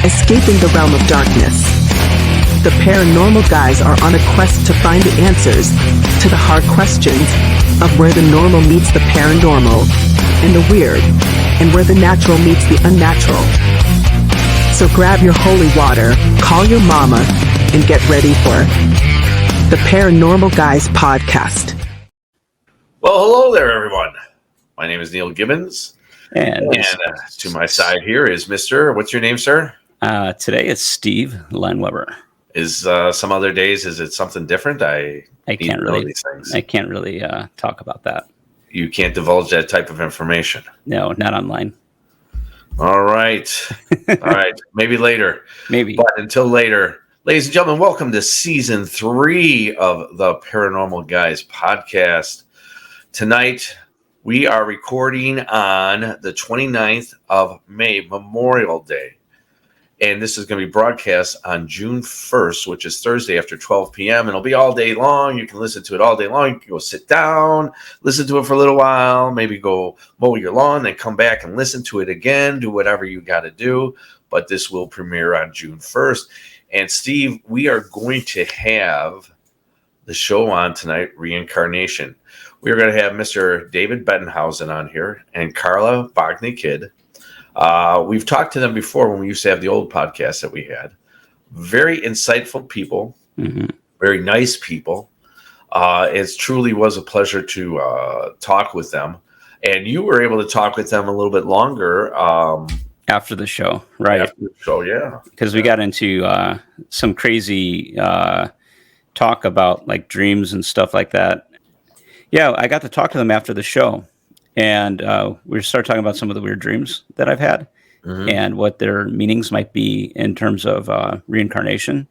escaping the realm of darkness. The paranormal guys are on a quest to find the answers to the hard questions of where the normal meets the paranormal and the weird, and where the natural meets the unnatural. So grab your holy water, call your mama, and get ready for the Paranormal Guys podcast. Well, hello there, everyone. My name is Neal Gibbons, and to my side here is Mr. What's your name, sir? Today it's Steve Leinweber. Is some other days? Is it something different? I can't really. These things. I can't really talk about that. You can't divulge that type of information. No, not online. All right, all right. Maybe later. Maybe. But until later, ladies and gentlemen, welcome to season 3 of the Paranormal Guys podcast. Tonight, we are recording on the 29th of May, Memorial Day. And this is going to be broadcast on June 1st, which is Thursday after 12 p.m. And it'll be all day long. You can listen to it all day long. You can go sit down, listen to it for a little while, maybe go mow your lawn, then come back and listen to it again, do whatever you got to do. But this will premiere on June 1st. And Steve, we are going to have the show on tonight, Reincarnation. We're going to have Mr. David Bettenhausen on here and Carla Bogni-Kidd. We've talked to them before when we used to have the old podcast that we had. Very insightful people, very nice people. It truly was a pleasure to talk with them. And you were able to talk with them a little bit longer. After the show, right? After the show, yeah. Because we got into some crazy talk about like dreams and stuff like that. Yeah, I got to talk to them after the show. And we started talking about some of the weird dreams that I've had and what their meanings might be in terms of reincarnation.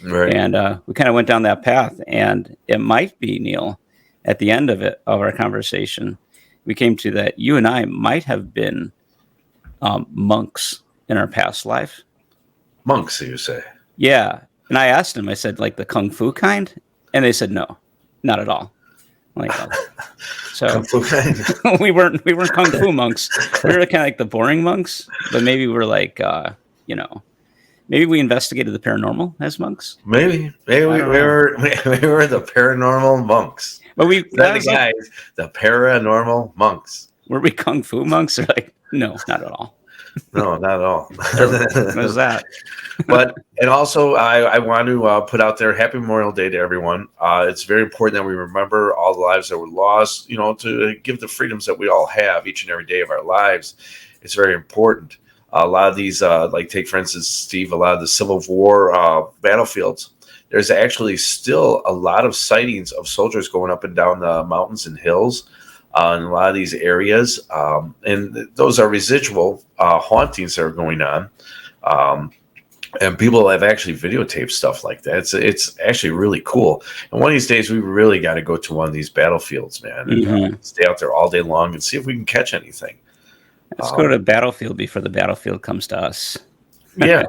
Right. And we kind of went down that path. And it might be, Neal, at the end of our conversation, we came to that you and I might have been monks in our past life. Monks, you say? Yeah. And I asked them, I said, like the Kung Fu kind? And they said, no, not at all. Like, so Kung Fu kind. we weren't Kung Fu monks. We were kind of like the boring monks, but maybe we're like, maybe we investigated the paranormal as monks. Maybe we were the paranormal monks. But the guys, the paranormal monks. Were we Kung Fu monks? Or like, no, not at all. No, not at all. What was that? And also, I want to put out there, Happy Memorial Day to everyone. It's very important that we remember all the lives that were lost, to give the freedoms that we all have each and every day of our lives. It's very important. A lot of these, like take, for instance, Steve, a lot of the Civil War battlefields, there's actually still a lot of sightings of soldiers going up and down the mountains and hills. In a lot of these areas, and those are residual hauntings that are going on, and people have actually videotaped stuff like that. It's actually really cool. And one of these days, we really got to go to one of these battlefields, man, and stay out there all day long and see if we can catch anything. Let's go to the battlefield before the battlefield comes to us. Yeah.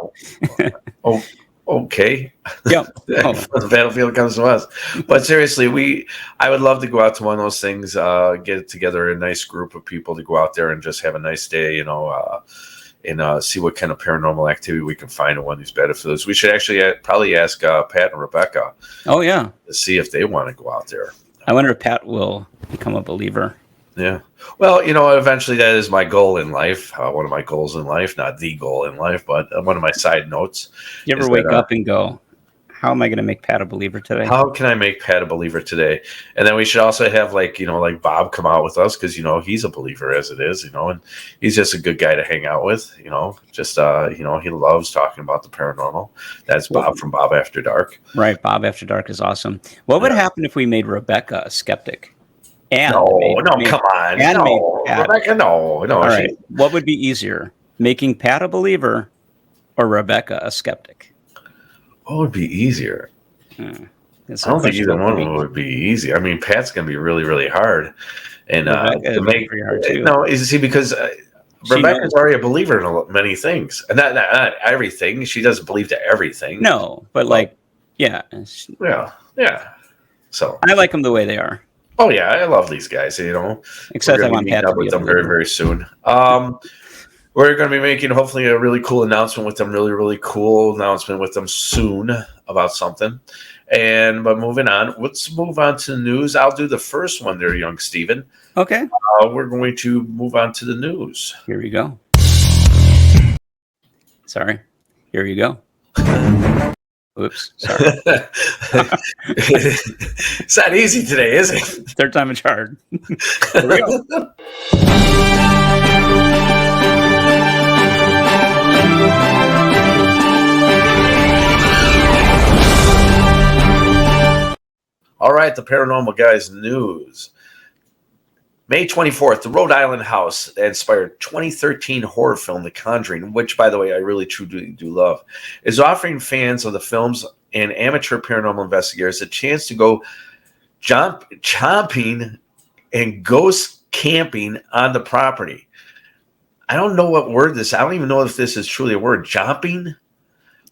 Okay. Yeah. The battlefield comes to us. But seriously, I would love to go out to one of those things, get together a nice group of people to go out there and just have a nice day, and see what kind of paranormal activity we can find in one of these battlefields. We should actually probably ask Pat and Rebecca. Oh, yeah. To see if they want to go out there. I wonder if Pat will become a believer. Yeah. Well, eventually that is my goal in life. One of my goals in life, not the goal in life, but one of my side notes. You ever wake up and go, how am I going to make Pat a believer today? How can I make Pat a believer today? And then we should also have like Bob come out with us because, he's a believer as it is, and he's just a good guy to hang out with, he loves talking about the paranormal. That's Bob from Bob After Dark. Right. Bob After Dark is awesome. What would happen if we made Rebecca a skeptic? And come on. Rebecca, no. All right. What would be easier, making Pat a believer or Rebecca a skeptic? What would be easier? I don't think either one of them would be easy. I mean, Pat's going to be really, really hard. And to make pretty hard too. No, because Rebecca's already a believer in many things. And not everything. She doesn't believe to everything. No, but yeah. So I like them the way they are. Oh yeah, I love these guys. Except I want Pat to meet up with them very, very soon. We're going to be making hopefully a really cool announcement with them, really cool announcement with them soon about something. But moving on, let's move on to the news. I'll do the first one there, young Steven. Okay. We're going to move on to the news. Here we go. Sorry. Here you go. Oops. Sorry. It's not easy today, is it? Third time a charm. Here we go. All right, the Paranormal Guys news. May 24th, the Rhode Island house that inspired 2013 horror film The Conjuring, which, by the way, I really truly do love, is offering fans of the films and amateur paranormal investigators a chance to go chomping and ghost camping on the property. I don't know what word this, I don't even know if this is truly a word, chomping,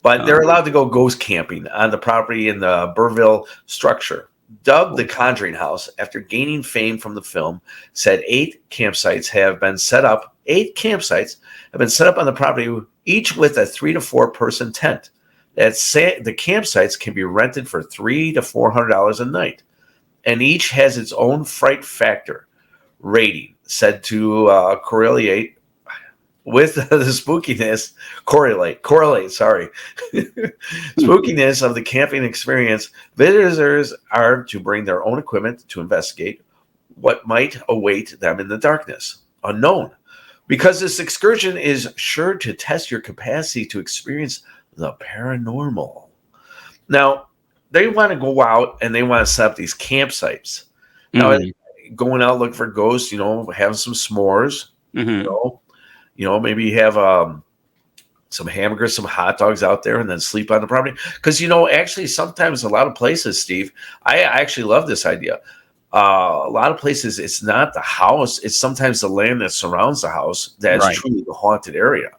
but they're allowed to go ghost camping on the property in the Burville structure. Dubbed the Conjuring House after gaining fame from the film, said 8 campsites have been set up. 8 campsites have been set up on the property, each with a 3 to 4 person tent. The campsites can be rented for $300 to $400 a night, and each has its own fright factor rating, said to correlate with the spookiness, spookiness of the camping experience. Visitors are to bring their own equipment to investigate what might await them in the darkness, unknown, because this excursion is sure to test your capacity to experience the paranormal. Now, they want to go out and they want to set up these campsites. Now, going out looking for ghosts, having some s'mores, maybe have some hamburgers, some hot dogs out there, and then sleep on the property. Because, actually, sometimes a lot of places, Steve, I actually love this idea. A lot of places, it's not the house. It's sometimes the land that surrounds the house that's truly the haunted area.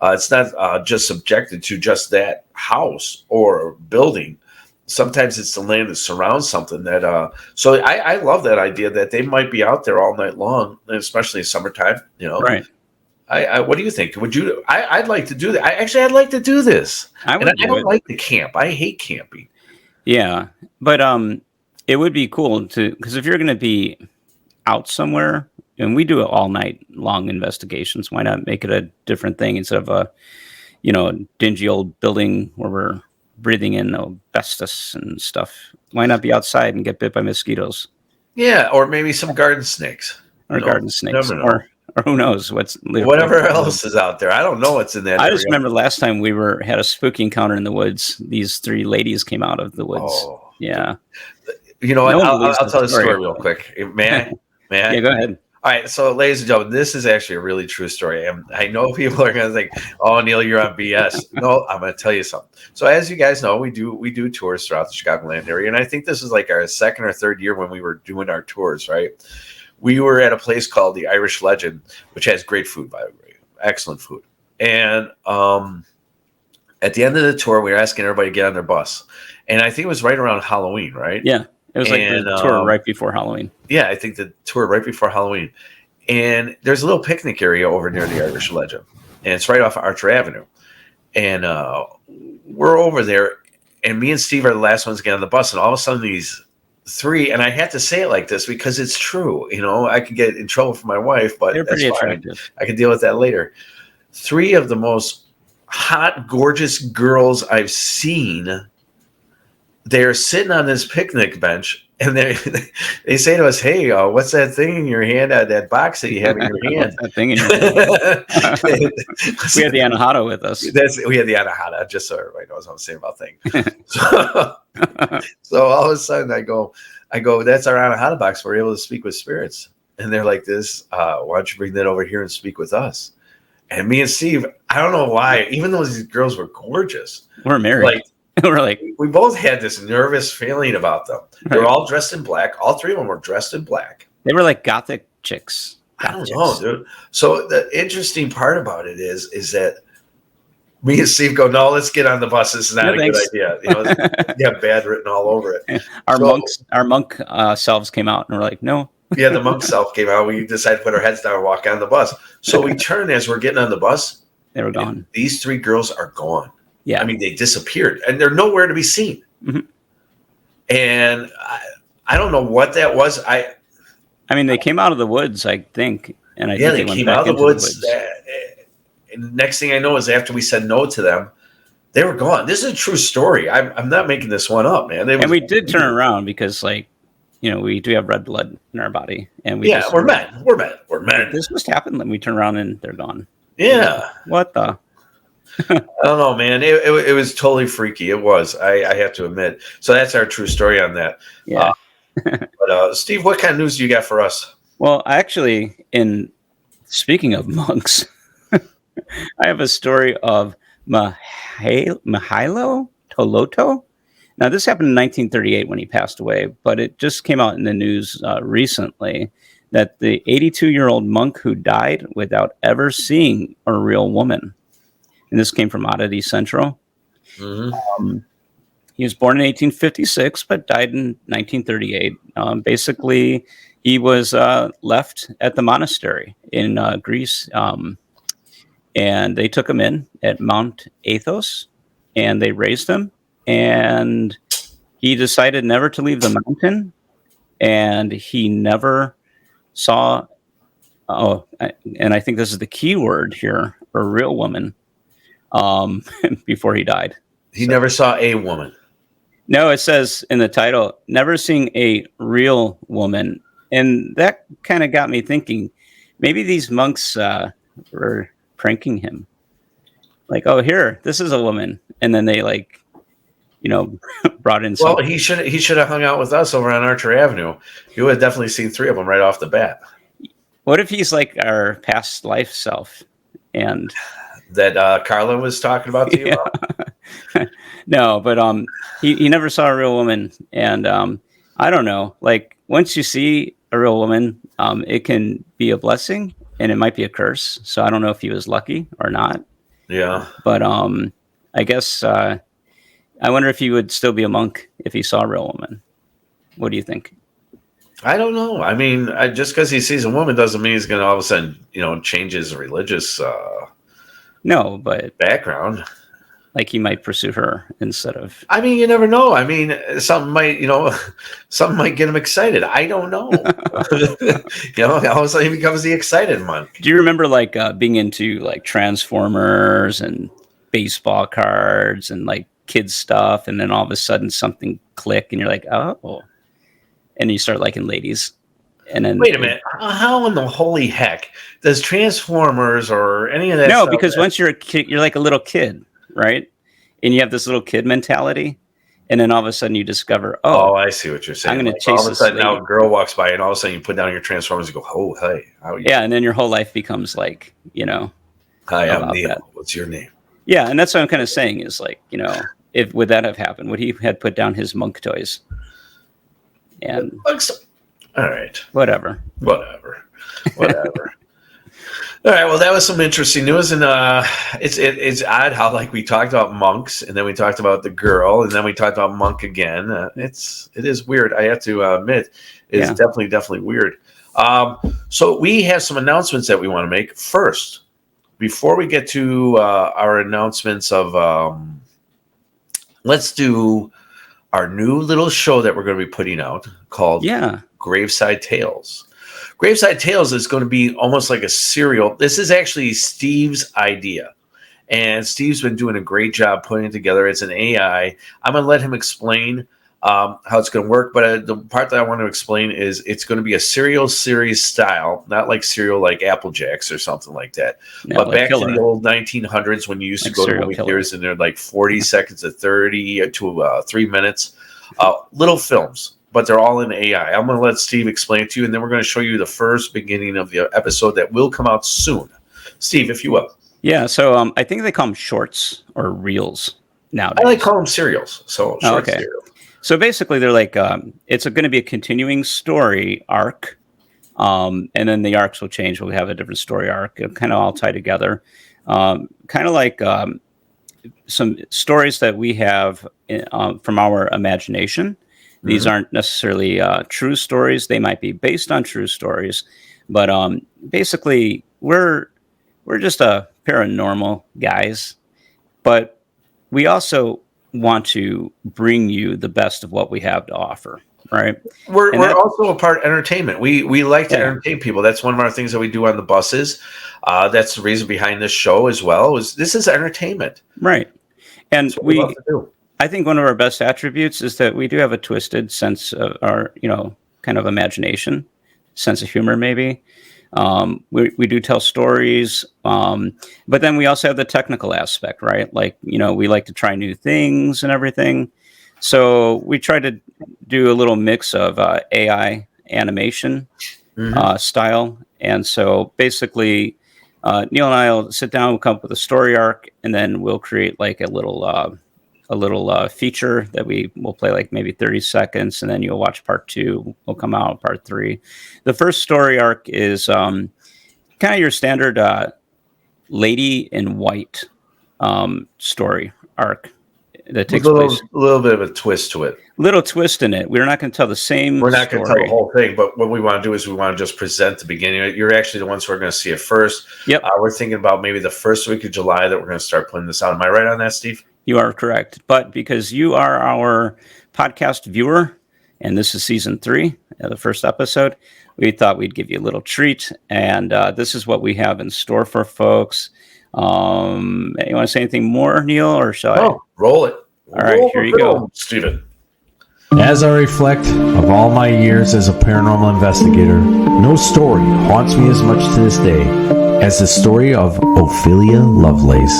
It's not just subjected to just that house or building. Sometimes it's the land that surrounds something that. So I love that idea that they might be out there all night long, especially in summertime. Right. What do you think? Would you? I'd like to do that. I'd like to do this. I don't like to camp. I hate camping. Yeah, but it would be cool because if you're going to be out somewhere, and we do it all night long investigations, why not make it a different thing instead of a dingy old building where we're breathing in asbestos and stuff? Why not be outside and get bit by mosquitoes? Yeah, or maybe some garden snakes. Garden snakes, or who knows whatever else is out there. I don't know what's in that. I just remember last time we had a spooky encounter in the woods. These 3 ladies came out of the woods. Oh, yeah. I'll tell the story real quick. May I? Yeah, go ahead. All right, so ladies and gentlemen, this is actually a really true story. And I know people are going to think, "Oh, Neal, you're on BS." No, I'm going to tell you something. So, as you guys know, we do tours throughout the Chicagoland area, and I think this is like our second or third year when we were doing our tours. Right? We were at a place called the Irish Legend, which has great food, by the way, excellent food. And at the end of the tour, we were asking everybody to get on their bus, and I think it was right around Halloween, right? Yeah. It was like the tour right before Halloween. Yeah, I think the tour right before Halloween. And there's a little picnic area over near the Irish Legend. And it's right off of Archer Avenue. And we're over there. And me and Steve are the last ones to get on the bus. And all of a sudden these 3, and I have to say it like this because it's true. I could get in trouble for my wife, but that's fine. I can deal with that later. 3 of the most hot, gorgeous girls I've seen, they're sitting on this picnic bench, and they say to us, "Hey, what's that thing in your hand? That box that you have in your hand?" That thing in your hand. We had the Anahata with us. We had the Anahata, just so everybody knows what I'm saying about things. So all of a sudden, I go, "That's our Anahata box. We're able to speak with spirits." And they're like, "This, why don't you bring that over here and speak with us?" And me and Steve, I don't know why, even though these girls were gorgeous, we're married. We're like, we both had this nervous feeling about them. They were all dressed in black. All 3 of them were dressed in black. They were like gothic chicks. I don't know, dude. So the interesting part about it is that me and Steve go, "No, let's get on the bus. This is not a good idea." Yeah, bad written all over it. Our monk selves came out and were like, "No, Yeah, the monk self came out. We decided to put our heads down and walk on the bus. So we turn as we're getting on the bus. They were gone. These three girls are gone. Yeah. I mean, they disappeared, and they're nowhere to be seen. Mm-hmm. And I don't know what that was. I mean, they came out of the woods, I think. And I yeah, think they went came back out of the into woods. And next thing I know is after we said no to them, they were gone. This is a true story. I'm not making this one up, man. And we did turn around because, like, you know, we do have red blood in our body, and we're men. We're men. This just happened. And we turn around and they're gone. Yeah. What the? I don't know, man. It was totally freaky. It was. I have to admit. So that's our true story on that. Yeah. But Steve, what kind of news do you got for us? Well, actually, speaking of monks, I have a story of Mihailo Toloto. Now, this happened in 1938 when he passed away, but it just came out in the news recently that the 82-year-old monk who died without ever seeing a real woman. And this came from Oddity Central. Mm-hmm. He was born in 1856, but died in 1938. Basically, he was left at the monastery in Greece, and they took him in at Mount Athos, and they raised him, and he decided never to leave the mountain, and he never saw, and I think this is the key word here, a real woman, before he died. He never saw a woman. No, it says in the title, never seeing a real woman. And that kind of got me thinking, maybe these monks were pranking him. Like, oh, here, this is a woman. And then they, like, you know, brought in Well, he should have hung out with us over on Archer Avenue. You would have definitely seen three of them right off the bat. What if he's like our past life self? And that Carla was talking about to you? Yeah. No, but he never saw a real woman. And I don't know, like, once you see a real woman, it can be a blessing and it might be a curse. So I don't know if he was lucky or not. Yeah. But I guess I wonder if he would still be a monk if he saw a real woman. What do you think? I don't know. I mean, just because he sees a woman doesn't mean he's going to all of a sudden, change his religious but background. Like he might pursue her instead of. I mean, you never know. I mean, something might get him excited. I don't know. All of a sudden he becomes the excited monk. Do you remember like being into like Transformers and baseball cards and like kids stuff, and then all of a sudden something click, and you're like, oh, and you start liking ladies. And then wait a minute, how in the holy heck does Transformers or any of that? No, because once you're a kid, you're like a little kid, right? And you have this little kid mentality, and then all of a sudden you discover, oh, I see what you're saying. I'm going to chase all of a sudden now a girl walks by, and all of a sudden you put down your Transformers and go, oh, hey, how are you? Yeah, and then your whole life becomes like, hi, I'm Neal. What's your name? Yeah, and that's what I'm kind of saying is like, if would that have happened? Would he had put down his monk toys? And all right, whatever. All right, well, that was some interesting news, and it's odd how like we talked about monks, and then we talked about the girl, and then we talked about monk again. It is weird. I have to admit, it's definitely weird. So we have some announcements that we want to make first. Before we get to our announcements of, let's do our new little show that we're going to be putting out called Graveside Tales. Graveside Tales is going to be almost like a serial. This is actually Steve's idea. And Steve's been doing a great job putting it together. It's an AI. I'm going to let him explain how it's going to work. But the part that I want to explain is it's going to be a serial series style, not like serial like Apple Jacks or something like that. No, but like back killer. to the old 1900s when you used to go to movie theaters and they're like 40 seconds to 30 to 3 minutes. Little films. But they're all in AI. I'm going to let Steve explain it to you, and then we're going to show you the first beginning of the episode that will come out soon. Steve, if you will. Yeah, so I think they call them shorts or reels nowadays. I like call them serials. So short serial. So basically, they're like it's going to be a continuing story arc, and then the arcs will change. We'll have a different story arc. It'll kind of all tie together, kind of like some stories that we have from our imagination. These aren't necessarily true stories. They might be based on true stories, but basically, we're just paranormal guys, but we also want to bring you the best of what we have to offer, right? We're also a part of entertainment. We like to Yeah. entertain people. That's one of our things that we do on the buses. That's the reason behind this show as well. This is entertainment, Right. And That's what we love to do. I think one of our best attributes is that we do have a twisted sense of our, kind of imagination, sense of humor, maybe. We do tell stories, but then we also have the technical aspect, right? Like, we like to try new things and everything. So we try to do a little mix of AI animation style. And so basically, Neal and I will sit down, we'll come up with a story arc, and then we'll create like a little feature that we will play like maybe 30 seconds, and then you'll watch part 2 will come out, part 3. The first story arc is kind of your standard lady in white story arc that takes place. A little bit of a twist to it. Little twist in it. We're not going to tell the same We're not going to tell story. the whole thing, but what we want to do is we want to just present the beginning. You're actually the ones who are going to see it first. Yep. We're thinking about maybe the first week of July that we're going to start putting this out. Am I right on that, Steve? You are correct. But because you are our podcast viewer, and this is season 3, the first episode, we thought we'd give you a little treat. And this is what we have in store for folks. You want to say anything more, Neal, or shall I? Roll it. All right, here you go. Steven. As I reflect of all my years as a paranormal investigator, no story haunts me as much to this day as the story of Ophelia Lovelace,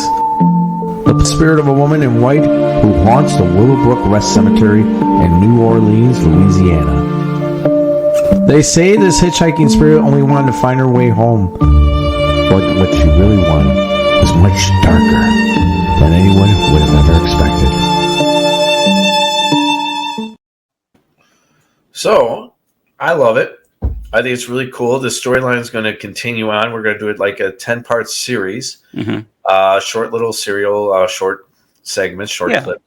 the spirit of a woman in white who haunts the Willowbrook Rest Cemetery in New Orleans, Louisiana. They say this hitchhiking spirit only wanted to find her way home, but what she really wanted was much darker than anyone would have ever expected. So, I love it. I think it's really cool. The storyline is going to continue on. We're going to do it like a 10-part series. Short little serial, short segments, short clips.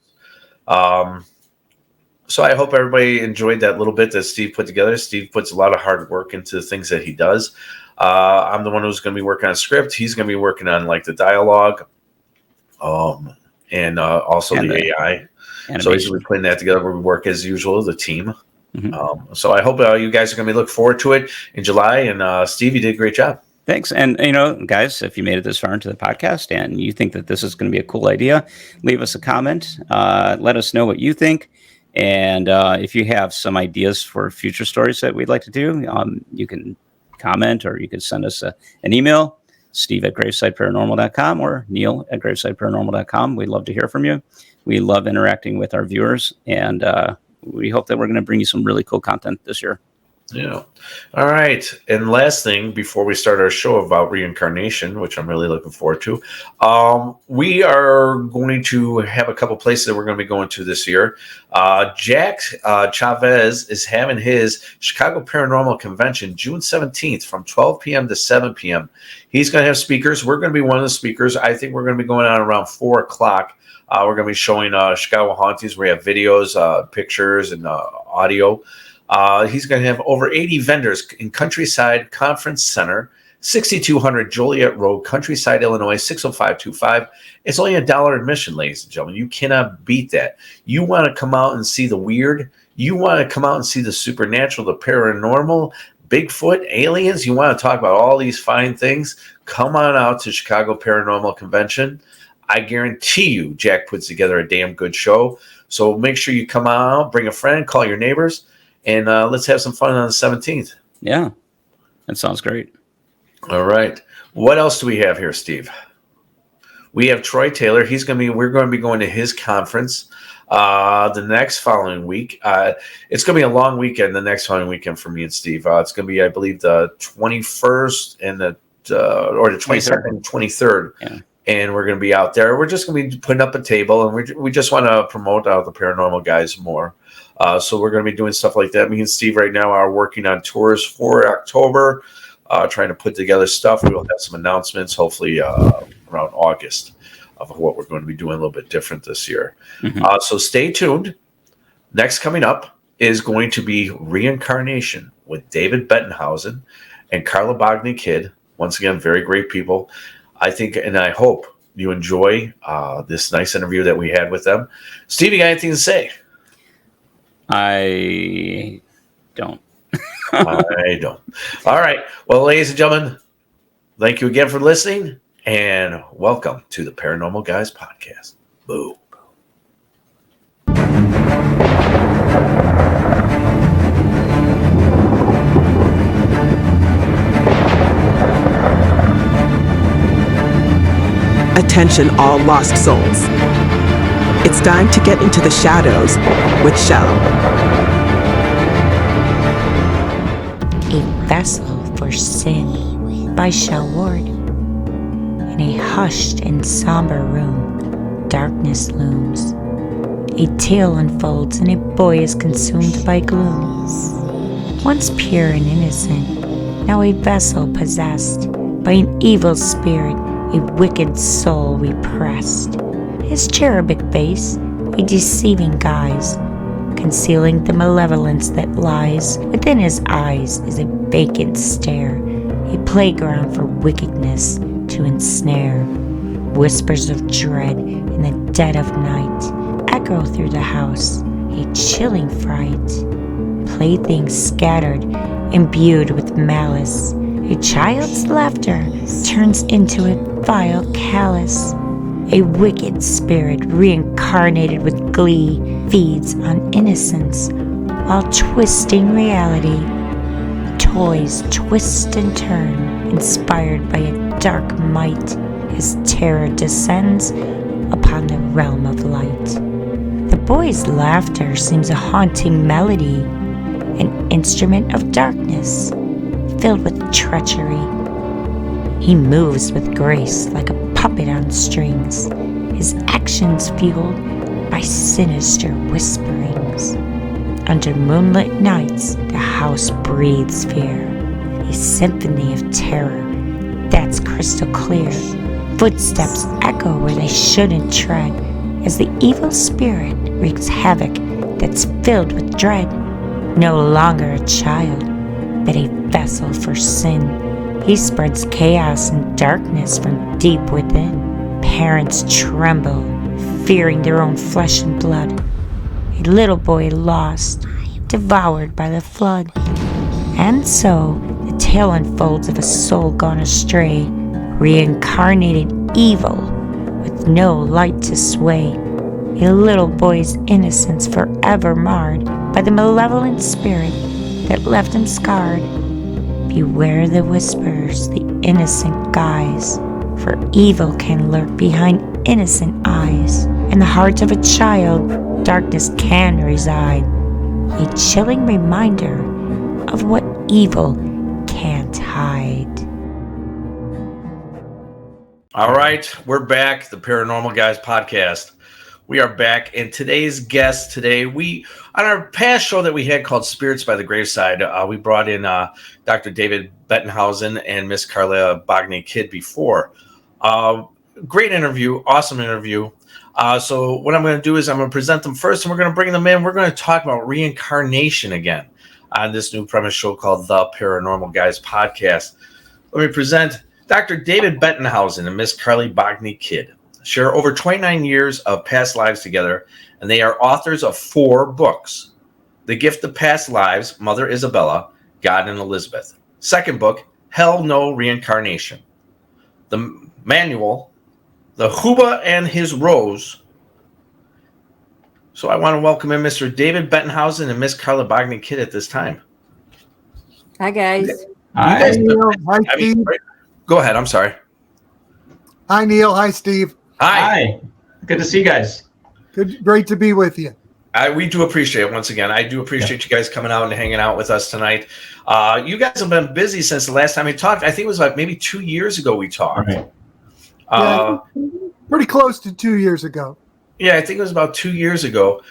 So I hope everybody enjoyed that little bit that Steve put together. Steve puts a lot of hard work into the things that he does. I'm the one who's going to be working on script. He's going to be working on like the dialogue, and also the AI. Animation. So he's going to be putting that together. We work as usual, the team. So I hope you guys are going to be looking forward to it in July. And Steve, you did a great job. Thanks. And, guys, if you made it this far into the podcast and you think that this is going to be a cool idea, leave us a comment. Let us know what you think. And if you have some ideas for future stories that we'd like to do, you can comment or you can send us an email, steve@gravesideparanormal.com or neal@gravesideparanormal.com. We'd love to hear from you. We love interacting with our viewers, and we hope that we're going to bring you some really cool content this year. Yeah. All right. And last thing before we start our show about reincarnation, which I'm really looking forward to, we are going to have a couple places that we're going to be going to this year. Jack Chavez is having his Chicago Paranormal Convention June 17th from 12 p.m. to 7 p.m. He's going to have speakers. We're going to be one of the speakers. I think we're going to be going on around 4 o'clock. We're going to be showing Chicago hauntings. We have videos, pictures, and audio. He's going to have over 80 vendors in Countryside Conference Center, 6200 Joliet Road, Countryside, Illinois, 60525. It's only $1 admission, ladies and gentlemen. You cannot beat that. You want to come out and see the weird. You want to come out and see the supernatural, the paranormal, Bigfoot, aliens. You want to talk about all these fine things. Come on out to Chicago Paranormal Convention. I guarantee you Jack puts together a damn good show. So make sure you come out, bring a friend, call your neighbors. And let's have some fun on the 17th. Yeah, that sounds great. All right. What else do we have here, Steve? We have Troy Taylor. We're going to be going to his conference the next following week. It's going to be a long weekend, the next following weekend for me and Steve. It's going to be, I believe, the 21st and the 22nd and 23rd. Yeah. And we're going to be out there. We're just going to be putting up a table, and we just want to promote the paranormal guys more. So we're going to be doing stuff like that. Me and Steve right now are working on tours for October, trying to put together stuff. We will have some announcements, hopefully around August, of what we're going to be doing a little bit different this year. So stay tuned. Next coming up is going to be Reincarnation with David Bettenhausen and Carla Bogni-Kidd. Once again, very great people. I think, and I hope you enjoy this nice interview that we had with them. Steve, you got anything to say? I don't. I don't. All right. Well, ladies and gentlemen, thank you again for listening, and welcome to the Paranormal Guys Podcast. Boo. Attention, all lost souls. It's time to get into the shadows with Shell. A Vessel for Sin by Shell Ward. In a hushed and somber room, darkness looms. A tale unfolds and a boy is consumed by gloom. Once pure and innocent, now a vessel possessed by an evil spirit, a wicked soul repressed. His cherubic face, a deceiving guise, concealing the malevolence that lies within his eyes, is a vacant stare, a playground for wickedness to ensnare. Whispers of dread in the dead of night echo through the house, a chilling fright. Playthings scattered, imbued with malice. A child's laughter turns into a vile callous. A wicked spirit reincarnated with glee feeds on innocence while twisting reality. Toys twist and turn, inspired by a dark might, as terror descends upon the realm of light. The boy's laughter seems a haunting melody, an instrument of darkness filled with treachery. He moves with grace like a puppet on strings, his actions fueled by sinister whisperings. Under moonlit nights, the house breathes fear, a symphony of terror that's crystal clear. Footsteps echo where they shouldn't tread, as the evil spirit wreaks havoc that's filled with dread. No longer a child, but a vessel for sin. He spreads chaos and darkness from deep within. Parents tremble, fearing their own flesh and blood. A little boy lost, devoured by the flood. And so, the tale unfolds of a soul gone astray, reincarnated evil with no light to sway. A little boy's innocence forever marred by the malevolent spirit that left him scarred. Beware the whispers, the innocent guise, for evil can lurk behind innocent eyes. In the heart of a child, darkness can reside, a chilling reminder of what evil can't hide. All right, we're back, the Paranormal Guys Podcast. We are back, and today's guest today, on our past show that we had called Spirits by the Graveside, we brought in Dr. David Bettenhausen and Miss Carla Bogni-Kidd before. Great interview, awesome interview. So what I'm going to do is I'm going to present them first, and we're going to bring them in. We're going to talk about reincarnation again on this new premise show called the Paranormal Guys Podcast. Let me present Dr. David Bettenhausen and Miss Carla Bogni-Kidd. Share over 29 years of past lives together, and they are authors of 4 books. The Gift of Past Lives, Mother Isabella, God and Elizabeth. Second book, Hell No Reincarnation. The manual, The Huba and His Rose. So I want to welcome in Mr. David Bettenhausen and Miss Carla Bogni-Kidd at this time. Hi, guys. Hi, Neal. Hi, Steve. Go ahead, I'm sorry. Hi, Neal. Hi, Steve. Hi. Good to see you guys. Great to be with you. We do appreciate it once again. I do appreciate you guys coming out and hanging out with us tonight. You guys have been busy since the last time we talked. I think it was like maybe 2 years ago we talked. Right. Pretty close to 2 years ago. Yeah, I think it was about 2 years ago.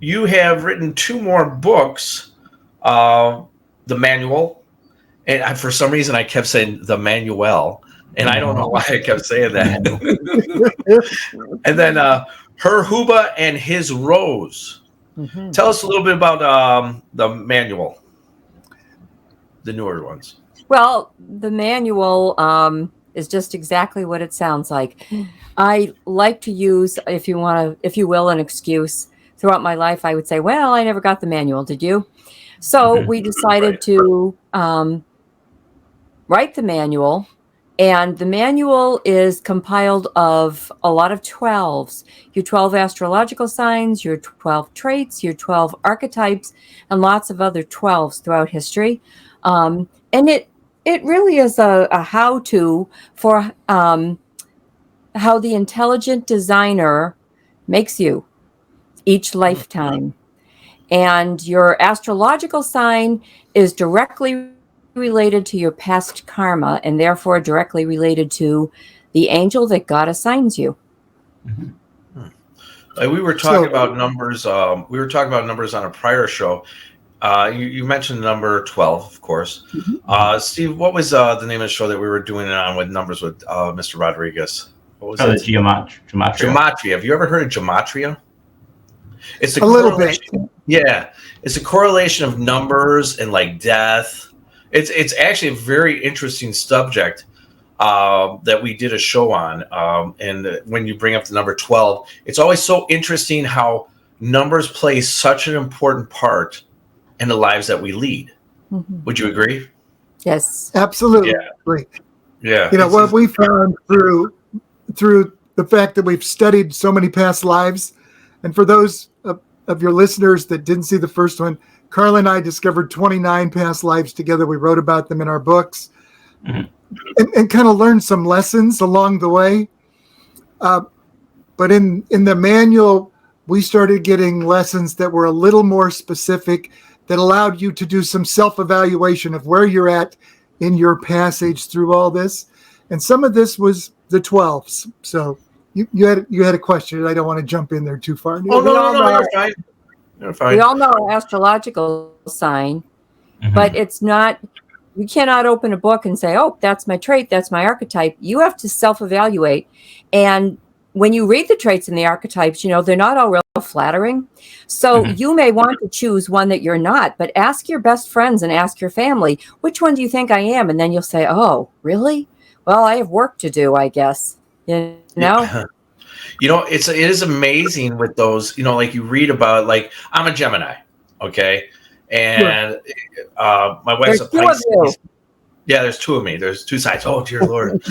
You have written 2 more books, The Manual, and for some reason I kept saying The Manuel, and I don't know why I kept saying that. And then Her Huba and His Rose. Mhm. Tell us a little bit about the manual, the newer ones. Well, the manual is just exactly what it sounds like. I like to use, if you will, an excuse. Throughout my life, I would say, "Well, I never got the manual. Did you?" So we decided Right. to write the manual. And the manual is compiled of a lot of 12s, your 12 astrological signs, your 12 traits, your 12 archetypes, and lots of other 12s throughout history. And it really is a how-to for how the intelligent designer makes you each lifetime. And your astrological sign is directly related to your past karma and therefore directly related to the angel that God assigns you. We were talking about numbers. We were talking about numbers on a prior show. You mentioned number 12, of course. Steve, what was the name of the show that we were doing it on with numbers with Mr. Rodriguez? What was it? Gematria. Gematria. Have you ever heard of gematria? It's A little bit. Yeah, it's a correlation of numbers and like death. It's actually a very interesting subject that we did a show on. And when you bring up the number 12, it's always so interesting how numbers play such an important part in the lives that we lead. Would you agree? Yes. Absolutely. Yeah. You know, what we found through the fact that we've studied so many past lives, and for those of your listeners that didn't see the first one, Carla and I discovered 29 past lives together. We wrote about them in our books and kind of learned some lessons along the way. But in the manual, we started getting lessons that were a little more specific, that allowed you to do some self-evaluation of where you're at in your passage through all this. And some of this was the 12s. So you had a question, and I don't want to jump in there too far. Oh, no, you're fine. You're fine. We all know our astrological sign, but it's not, you cannot open a book and say, oh, that's my trait, that's my archetype. You have to self-evaluate. And when you read the traits and the archetypes, you know, they're not all real flattering. So you may want to choose one that you're not, but ask your best friends and ask your family, which one do you think I am? And then you'll say, oh, really? Well, I have work to do, I guess. You know? Yeah. You know, it is amazing with those, you know, like you read about, like, I'm a Gemini, okay? And my wife's a Pisces. Yeah, there's two of me. There's two sides. Oh, dear Lord.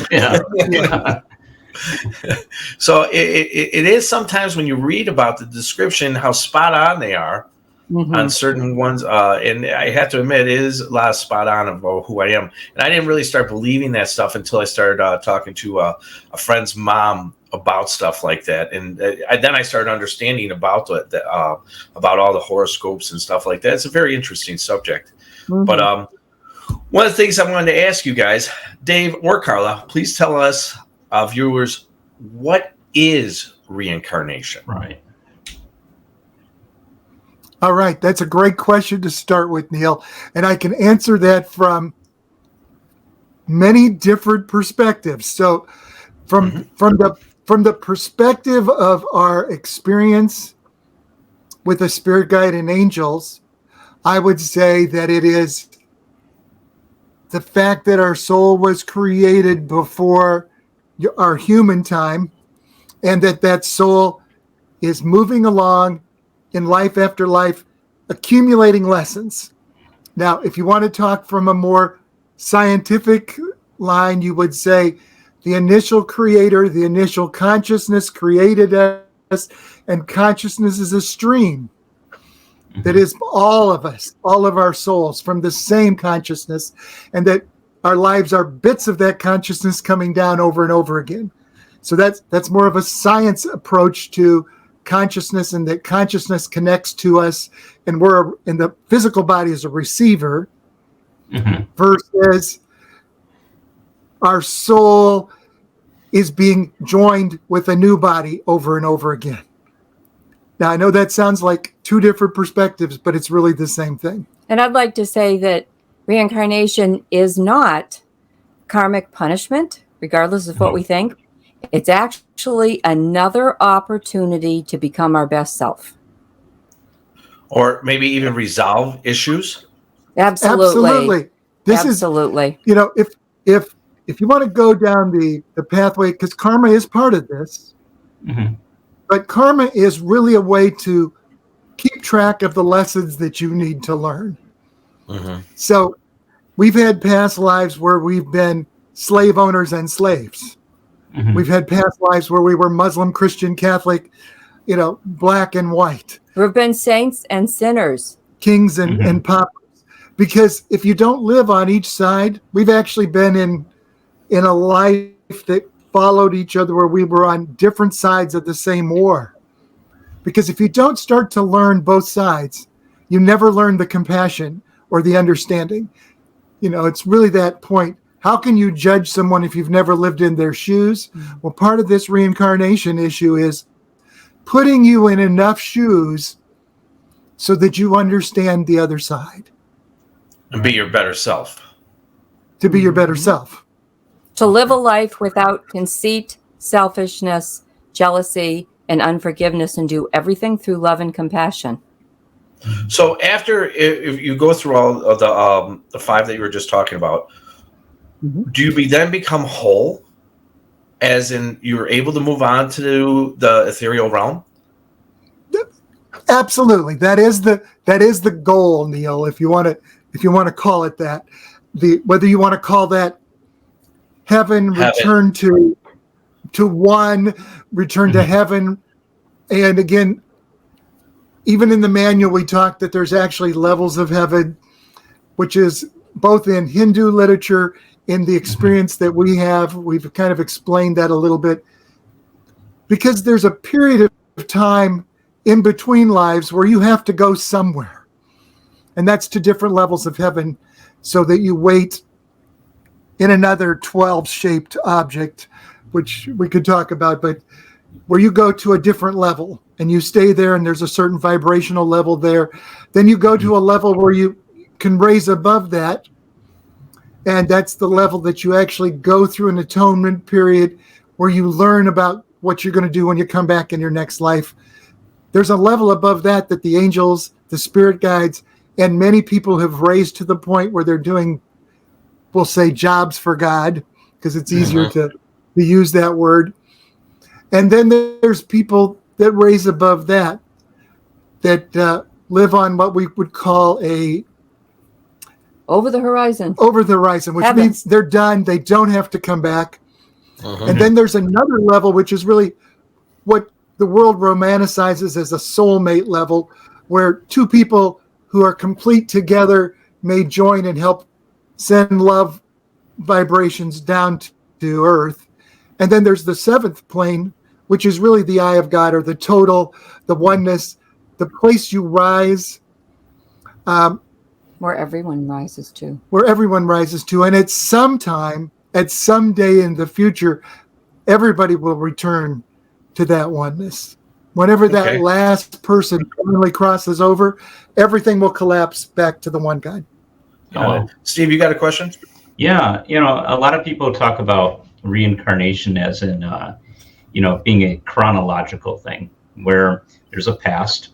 So it is sometimes when you read about the description, how spot on they are on certain ones. And I have to admit, it is a lot of spot on of who I am. And I didn't really start believing that stuff until I started talking to a friend's mom about stuff like that. And then I started understanding about about all the horoscopes and stuff like that. It's a very interesting subject. But one of the things I wanted to ask you guys, Dave or Carla, please tell us, viewers, what is reincarnation? Right. All right. That's a great question to start with, Neal. And I can answer that from many different perspectives. So from the perspective of our experience with a spirit guide and angels, I would say that it is the fact that our soul was created before our human time, and that soul is moving along in life after life, accumulating lessons. Now, if you want to talk from a more scientific line, you would say the initial creator, the initial consciousness created us, and consciousness is a stream that is all of us, all of our souls from the same consciousness, and that our lives are bits of that consciousness coming down over and over again. So that's more of a science approach to consciousness, and that consciousness connects to us, and we're in the physical body as a receiver, versus our soul is being joined with a new body over and over again. Now, I know that sounds like two different perspectives, but it's really the same thing. And I'd like to say that reincarnation is not karmic punishment, regardless of what we think. It's actually another opportunity to become our best self. Or maybe even resolve issues? Absolutely. This Absolutely. is, if you want to go down the pathway, because karma is part of this, but karma is really a way to keep track of the lessons that you need to learn. So we've had past lives where we've been slave owners and slaves. We've had past lives where we were Muslim, Christian, Catholic, black and white. We've been saints and sinners. Kings and paupers. Because if you don't live on each side, we've actually been in a life that followed each other where we were on different sides of the same war. Because if you don't start to learn both sides, you never learn the compassion or the understanding. It's really that point. How can you judge someone if you've never lived in their shoes? Well, part of this reincarnation issue is putting you in enough shoes so that you understand the other side. And be your better self. To be your better self. To live a life without conceit, selfishness, jealousy, and unforgiveness, and do everything through love and compassion. So if you go through all of the 5 that you were just talking about, do you then become whole? As in you're able to move on to the ethereal realm? Absolutely. That is the goal, Neal, if you want to call it that. Whether you want to call that heaven. Return to one, return to heaven. And again, even in the manual, we talk that there's actually levels of heaven, which is both in Hindu literature, in the experience that we have. We've kind of explained that a little bit, because there's a period of time in between lives where you have to go somewhere. And that's to different levels of heaven, so that you wait in another 12-shaped object, which we could talk about, but where you go to a different level and you stay there, and there's a certain vibrational level there. Then you go to a level where you can raise above that, and that's the level that you actually go through an atonement period where you learn about what you're going to do when you come back in your next life. There's a level above that the angels, the spirit guides, and many people have raised to the point where they're doing, we'll say, jobs for God, because it's easier to use that word. And then there's people that raise above that live on what we would call a over the horizon, which heaven. Means they're done. They don't have to come back. And then there's another level, which is really what the world romanticizes as a soulmate level, where two people who are complete together may join and help send love vibrations down to earth. And then there's the 7th plane, which is really the eye of God, or the total, the oneness, the place you rise. Where everyone rises to. And at some time, at some day in the future, everybody will return to that oneness. Whenever that last person finally crosses over, everything will collapse back to the one God. Steve, you got a question? Yeah, a lot of people talk about reincarnation as in, being a chronological thing, where there's a past,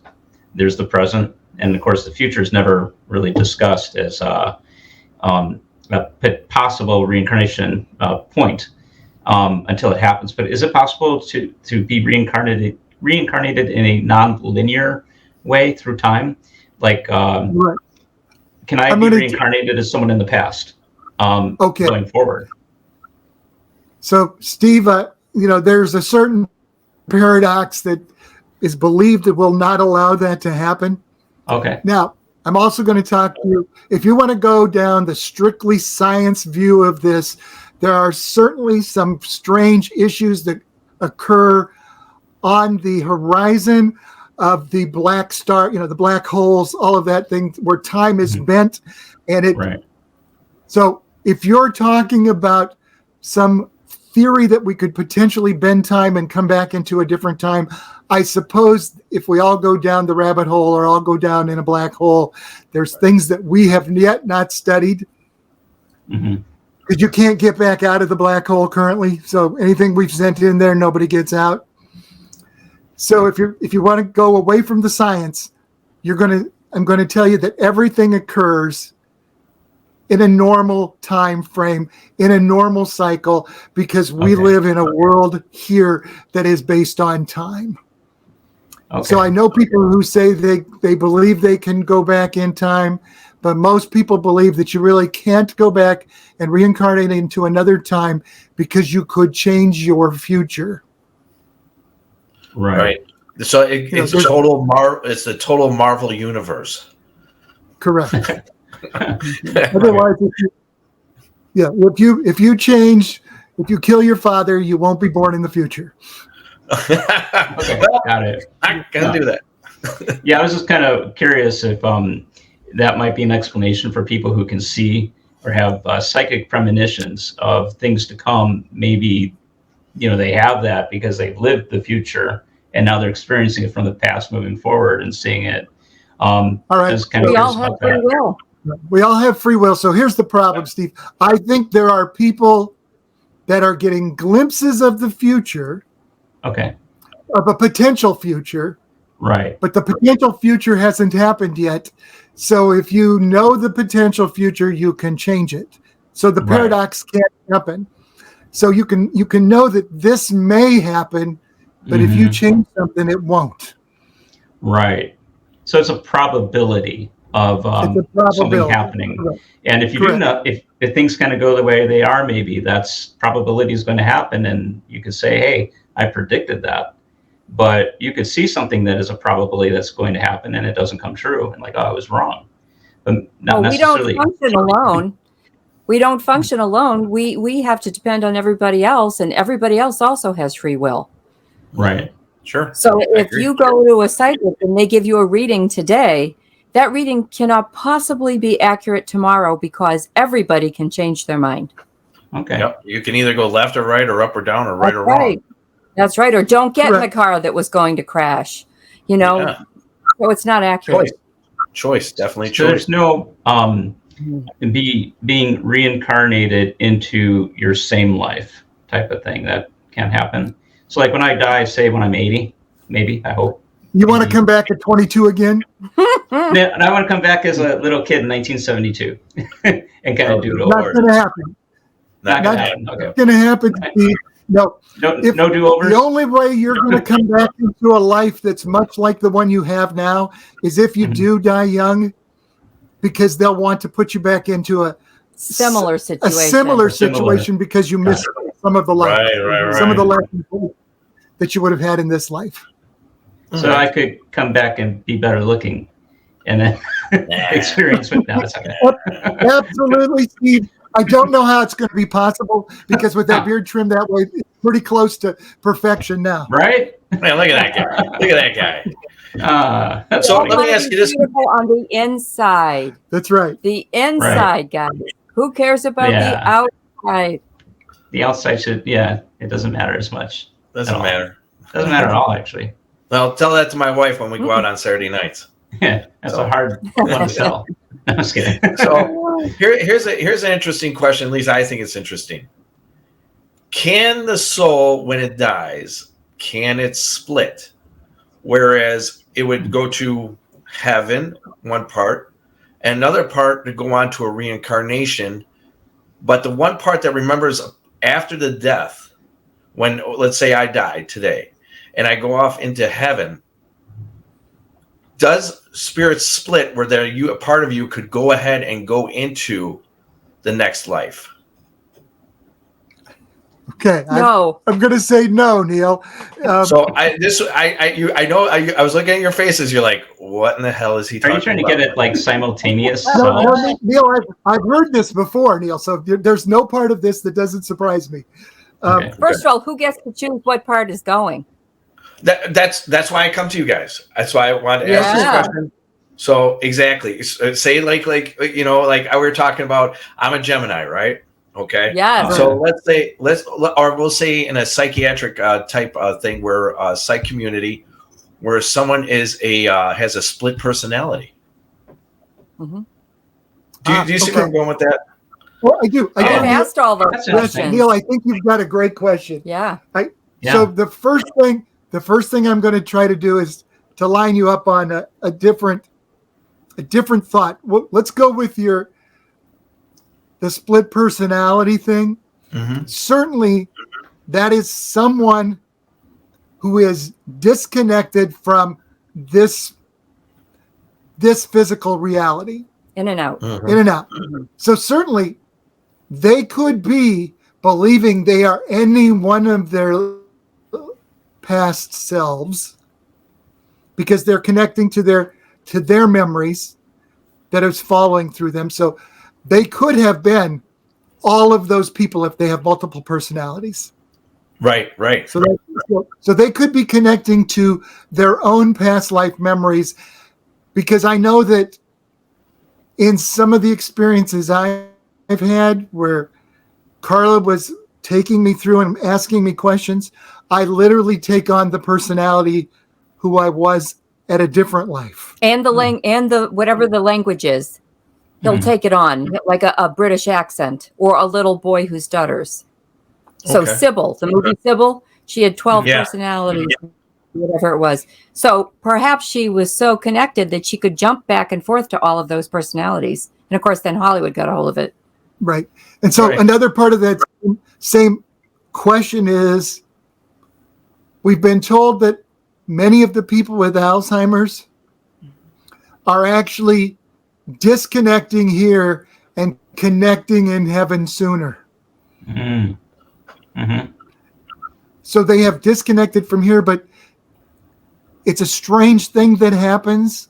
there's the present, and of course the future is never really discussed as a possible reincarnation point until it happens. But is it possible to be reincarnated in a non-linear way through time? Like, can I be reincarnated as someone in the past going forward? So, Steve, there's a certain paradox that is believed that will not allow that to happen. Okay. Now, I'm also going to talk to you, if you want to go down the strictly science view of this, there are certainly some strange issues that occur on the horizon of the black star, the black holes, all of that thing where time is bent. And so if you're talking about some theory that we could potentially bend time and come back into a different time, I suppose if we all go down the rabbit hole or all go down in a black hole, there's things that we have yet not studied. Because you can't get back out of the black hole currently. So anything we've sent in there, nobody gets out. So if you want to go away from the science, I'm going to tell you that everything occurs in a normal time frame, in a normal cycle, because we live in a world here that is based on time. Okay. So I know people who say they believe they can go back in time, but most people believe that you really can't go back and reincarnate into another time because you could change your future. Right. So it's a total it's a total Marvel universe. Correct. Otherwise, if you change, if you kill your father, you won't be born in the future. Okay, got it. I can do that. Yeah, I was just kind of curious if that might be an explanation for people who can see or have psychic premonitions of things to come. Maybe, they have that because they've lived the future and now they're experiencing it from the past moving forward and seeing it. All right. We all have free will. We all have free will. So here's the problem, Steve. I think there are people that are getting glimpses of the future, of a potential future. Right. But the potential future hasn't happened yet. So if you know the potential future, you can change it. So the paradox can't happen. So you can know that this may happen, but if you change something, it won't. Right. So it's a probability of something happening. Correct. And if you do know, if things kind of go the way they are, maybe that's probability is going to happen. And you could say, hey, I predicted that. But you could see something that is a probability that's going to happen and it doesn't come true. And like, oh, I was wrong. But not necessarily. We don't function alone. We don't function alone. We have to depend on everybody else, and everybody else also has free will. Right. Sure. So if you go to a psychic and they give you a reading today, that reading cannot possibly be accurate tomorrow because everybody can change their mind. Okay. Yep. You can either go left or right or up or down or right or wrong. That's right. Or don't get in the car that was going to crash. So it's not accurate. Choice. Definitely choice. So there's no being reincarnated into your same life type of thing that can happen. So like when I die, say when I'm 80, maybe, I hope. You want to come back at 22 again? Yeah, and I want to come back as a little kid in 1972 and kind of do it over. Not going to happen. Not going to happen. Okay. Going to happen. No. No do-overs? The only way you're going to come back into a life that's much like the one you have now is if you do die young, because they'll want to put you back into a similar situation because you missed some of the life, some of the lessons that you would have had in this life. So I could come back and be better looking and then experience with that. Absolutely, Steve. I don't know how it's going to be possible because with that beard trim that way, it's pretty close to perfection now. Right? Man, look at that guy. Look at that guy. So let me ask you this. On the inside. That's right. The inside, guys. Who cares about the outside? The outside should, it doesn't matter as much. Doesn't matter. Doesn't matter at all, actually. Well, tell that to my wife when we go out on Saturday nights. Yeah, that's a hard one to sell. I'm just kidding. So here's an interesting question. At least I think it's interesting. Can the soul, when it dies, can it split? Whereas it would go to heaven, one part, and another part to go on to a reincarnation. But the one part that remembers after the death, when, let's say I died today, and I go off into heaven, does spirit split where a part of you could go ahead and go into the next life? Okay. No. I'm going to say no, Neal. So I was looking at your faces. You're like, what in the hell is he talking about? Are you trying to get it like simultaneous? No, Neal, I've heard this before, Neal. So there's no part of this that doesn't surprise me. First of all, who gets to choose what part is going? That's why I come to you guys. That's why I wanted to ask this question. So exactly, say like we were talking about. I'm a Gemini, right? Okay. Yeah. So we'll say in a psychiatric type thing where psych community, where someone has a split personality. Mm-hmm. Do you see where I'm going with that? Well, I do. I've asked all those questions. Neal, I think you've got a great question. Yeah. So the first thing I'm going to try to do is to line you up on a different a different thought. Well, let's go with the split personality thing. Mm-hmm. Certainly, that is someone who is disconnected from this physical reality. In and out. Mm-hmm. In and out. So certainly, they could be believing they are any one of their past selves because they're connecting to their memories that is following through them. So they could have been all of those people if they have multiple personalities. Right. So they could be connecting to their own past life memories, because I know that in some of the experiences I've had where Carla was taking me through and asking me questions, I literally take on the personality who I was at a different life. And the whatever the language is, he'll take it on, like a British accent or a little boy who stutters. So Okay. Sybil, the movie Sybil, she had 12 personalities, whatever it was. So perhaps she was so connected that she could jump back and forth to all of those personalities. And of course, then Hollywood got a hold of it. Right. And so another part of that same question is, we've been told that many of the people with Alzheimer's are actually disconnecting here and connecting in heaven sooner. Mm-hmm. Mm-hmm. So they have disconnected from here, but it's a strange thing that happens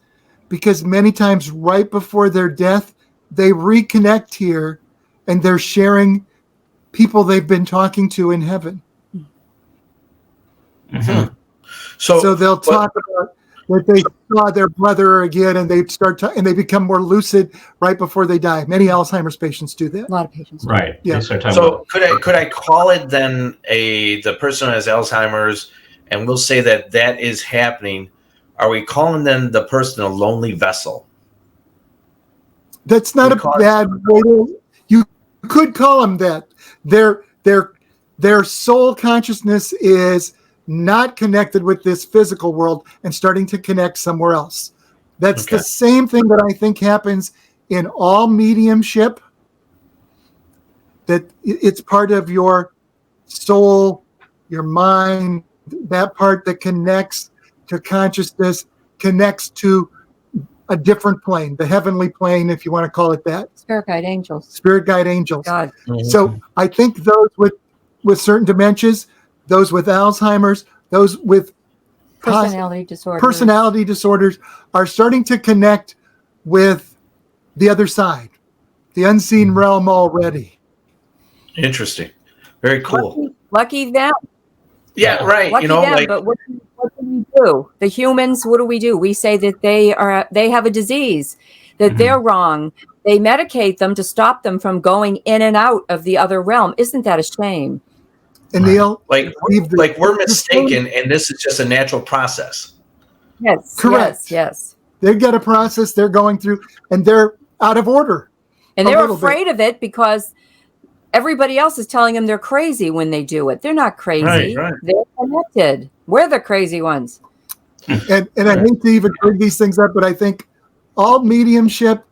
because many times right before their death, they reconnect here and they're sharing people they've been talking to in heaven. Mm-hmm. So they'll talk about that they saw their brother again, and they and they become more lucid right before they die. Many Alzheimer's patients do that. A lot of patients. Right. Yeah. They start talking So about, could I call it then the person who has Alzheimer's, and we'll say that is happening? Are we calling then the person a lonely vessel? That's not a bad way to. You could call them that. Their soul consciousness is not connected with this physical world and starting to connect somewhere else. That's the same thing that I think happens in all mediumship. That it's part of your soul, your mind, that part that connects to consciousness, connects to a different plane, the heavenly plane, if you want to call it that. Spirit guide angels. Spirit guide angels. God. So I think those with certain dementias, those with Alzheimer's, those with Personality disorders are starting to connect with the other side, the unseen realm already. Interesting. Very cool. Lucky them. Yeah, right. Lucky them, but what do we do? The humans, what do? We say that they have a disease, that they're wrong. They medicate them to stop them from going in and out of the other realm. Isn't that a shame? And Neal, we're mistaken, and this is just a natural process. Yes. Correct. Yes. They've got a process they're going through, and they're out of order. And they're afraid of it because everybody else is telling them they're crazy when they do it. They're not crazy. Right. They're connected. We're the crazy ones. And I hate to even bring these things up, but I think all mediumship,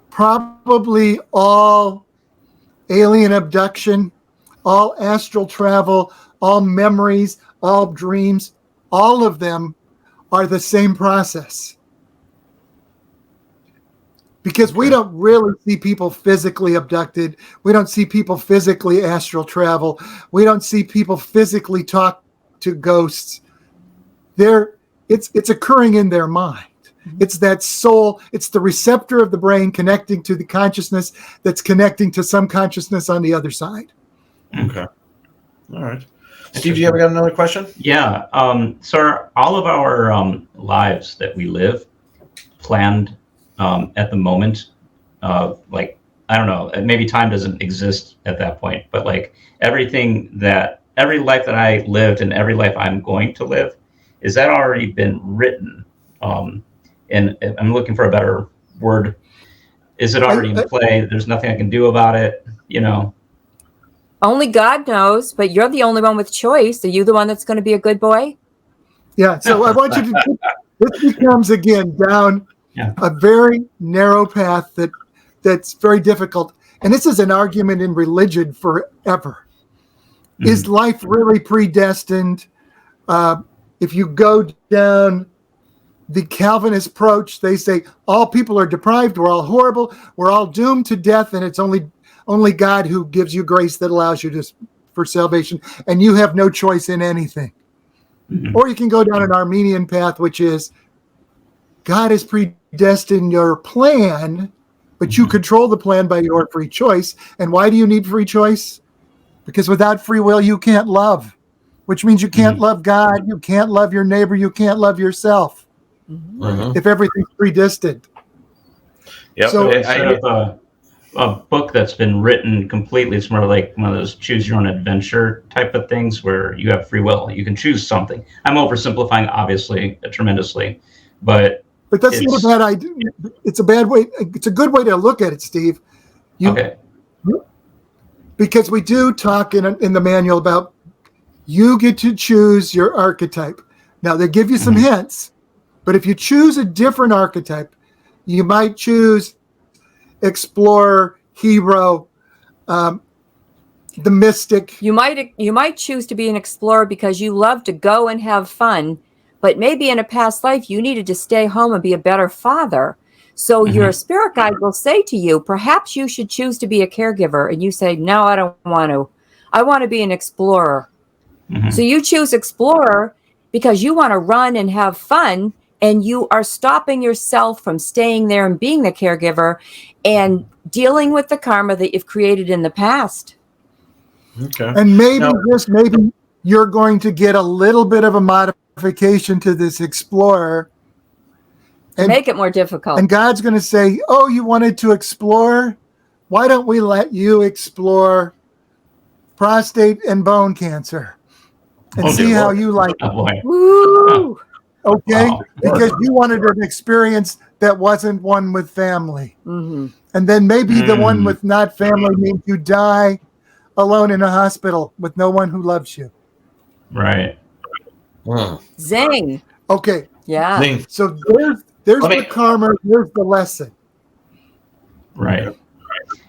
probably all alien abduction, all astral travel, all memories, all dreams, all of them are the same process. Because we don't really see people physically abducted. We don't see people physically astral travel. We don't see people physically talk to ghosts. It's occurring in their mind. It's that soul. It's the receptor of the brain connecting to the consciousness that's connecting to some consciousness on the other side. Okay. All right. Steve, you ever got another question? Yeah. So all of our lives that we live planned at the moment, like, I don't know, maybe time doesn't exist at that point, but like every life that I lived and every life I'm going to live, is that already been written? And I'm looking for a better word. Is it already in play? There's nothing I can do about it, Only God knows, but you're the only one with choice. Are you the one that's going to be a good boy? Yeah. So I want you to, this becomes again down a very narrow path that's very difficult. And this is an argument in religion forever. Is life really predestined? If you go down the Calvinist approach, they say all people are deprived, we're all horrible, we're all doomed to death, and it's only God who gives you grace that allows you for salvation, and you have no choice in anything. Or you can go down an Armenian path, which is God has predestined your plan, but you control the plan by your free choice. And why do you need free choice? Because without free will, you can't love, which means you can't love God, you can't love your neighbor, you can't love yourself if everything's predestined. Yep. So Instead of a book that's been written completely, it's more like one of those choose your own adventure type of things where you have free will. You can choose something. I'm oversimplifying, obviously, tremendously, but that's not a bad idea. It's a bad way. It's a good way to look at it, Steve. Because we do talk in the manual about you get to choose your archetype. Now, they give you some hints, but if you choose a different archetype, you might choose explorer, hero, the mystic. You might choose to be an explorer because you love to go and have fun, but maybe in a past life you needed to stay home and be a better father. So your spirit guide will say to you, perhaps you should choose to be a caregiver. And you say, no, I don't want to. I want to be an explorer. So you choose explorer because you want to run and have fun, and you are stopping yourself from staying there and being the caregiver and dealing with the karma that you've created in the past. Okay. And maybe maybe you're going to get a little bit of a modification to this explorer. And make it more difficult. And God's going to say, oh, you wanted to explore? Why don't we let you explore prostate and bone cancer and see how you like it? Woo! Okay? Wow. Because you wanted an experience that wasn't one with family. And then maybe the one with not family means you die alone in a hospital with no one who loves you. Right. Zing. Okay. Yeah. Zing. So there's the karma, there's the lesson. Right.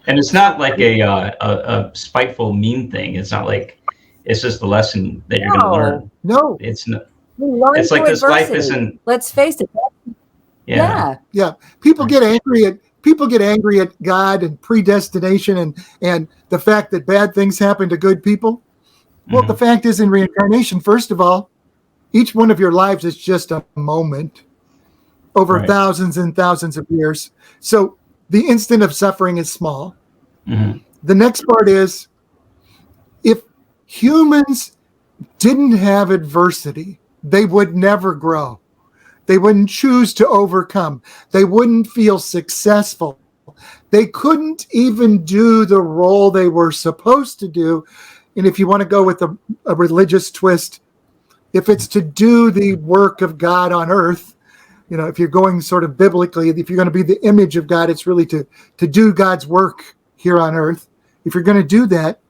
And it's not like a spiteful, mean thing. It's not like it's just a lesson that you're going to learn. No. It's not. It's like this life isn't. Let's face it. Yeah. People get angry at God and predestination and the fact that bad things happen to good people. Well, the fact is, in reincarnation, first of all, each one of your lives is just a moment over thousands and thousands of years. So the instant of suffering is small. The next part is, if humans didn't have adversity, they would never grow. They wouldn't choose to overcome. They wouldn't feel successful. They couldn't even do the role they were supposed to do. And if you want to go with a religious twist, if it's to do the work of God on earth, if you're going sort of biblically, if you're going to be the image of God, it's really to do God's work here on earth. If you're going to do that,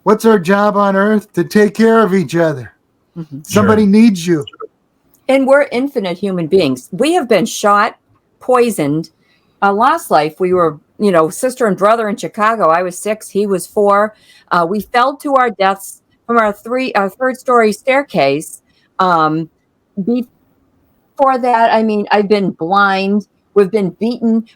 what's our job on earth? To take care of each other. Somebody needs you. And we're infinite human beings. We have been shot, poisoned. Last life, we were, sister and brother in Chicago. I was 6, he was 4. We fell to our deaths from our third-story staircase. Before that, I've been blind. We've been beaten.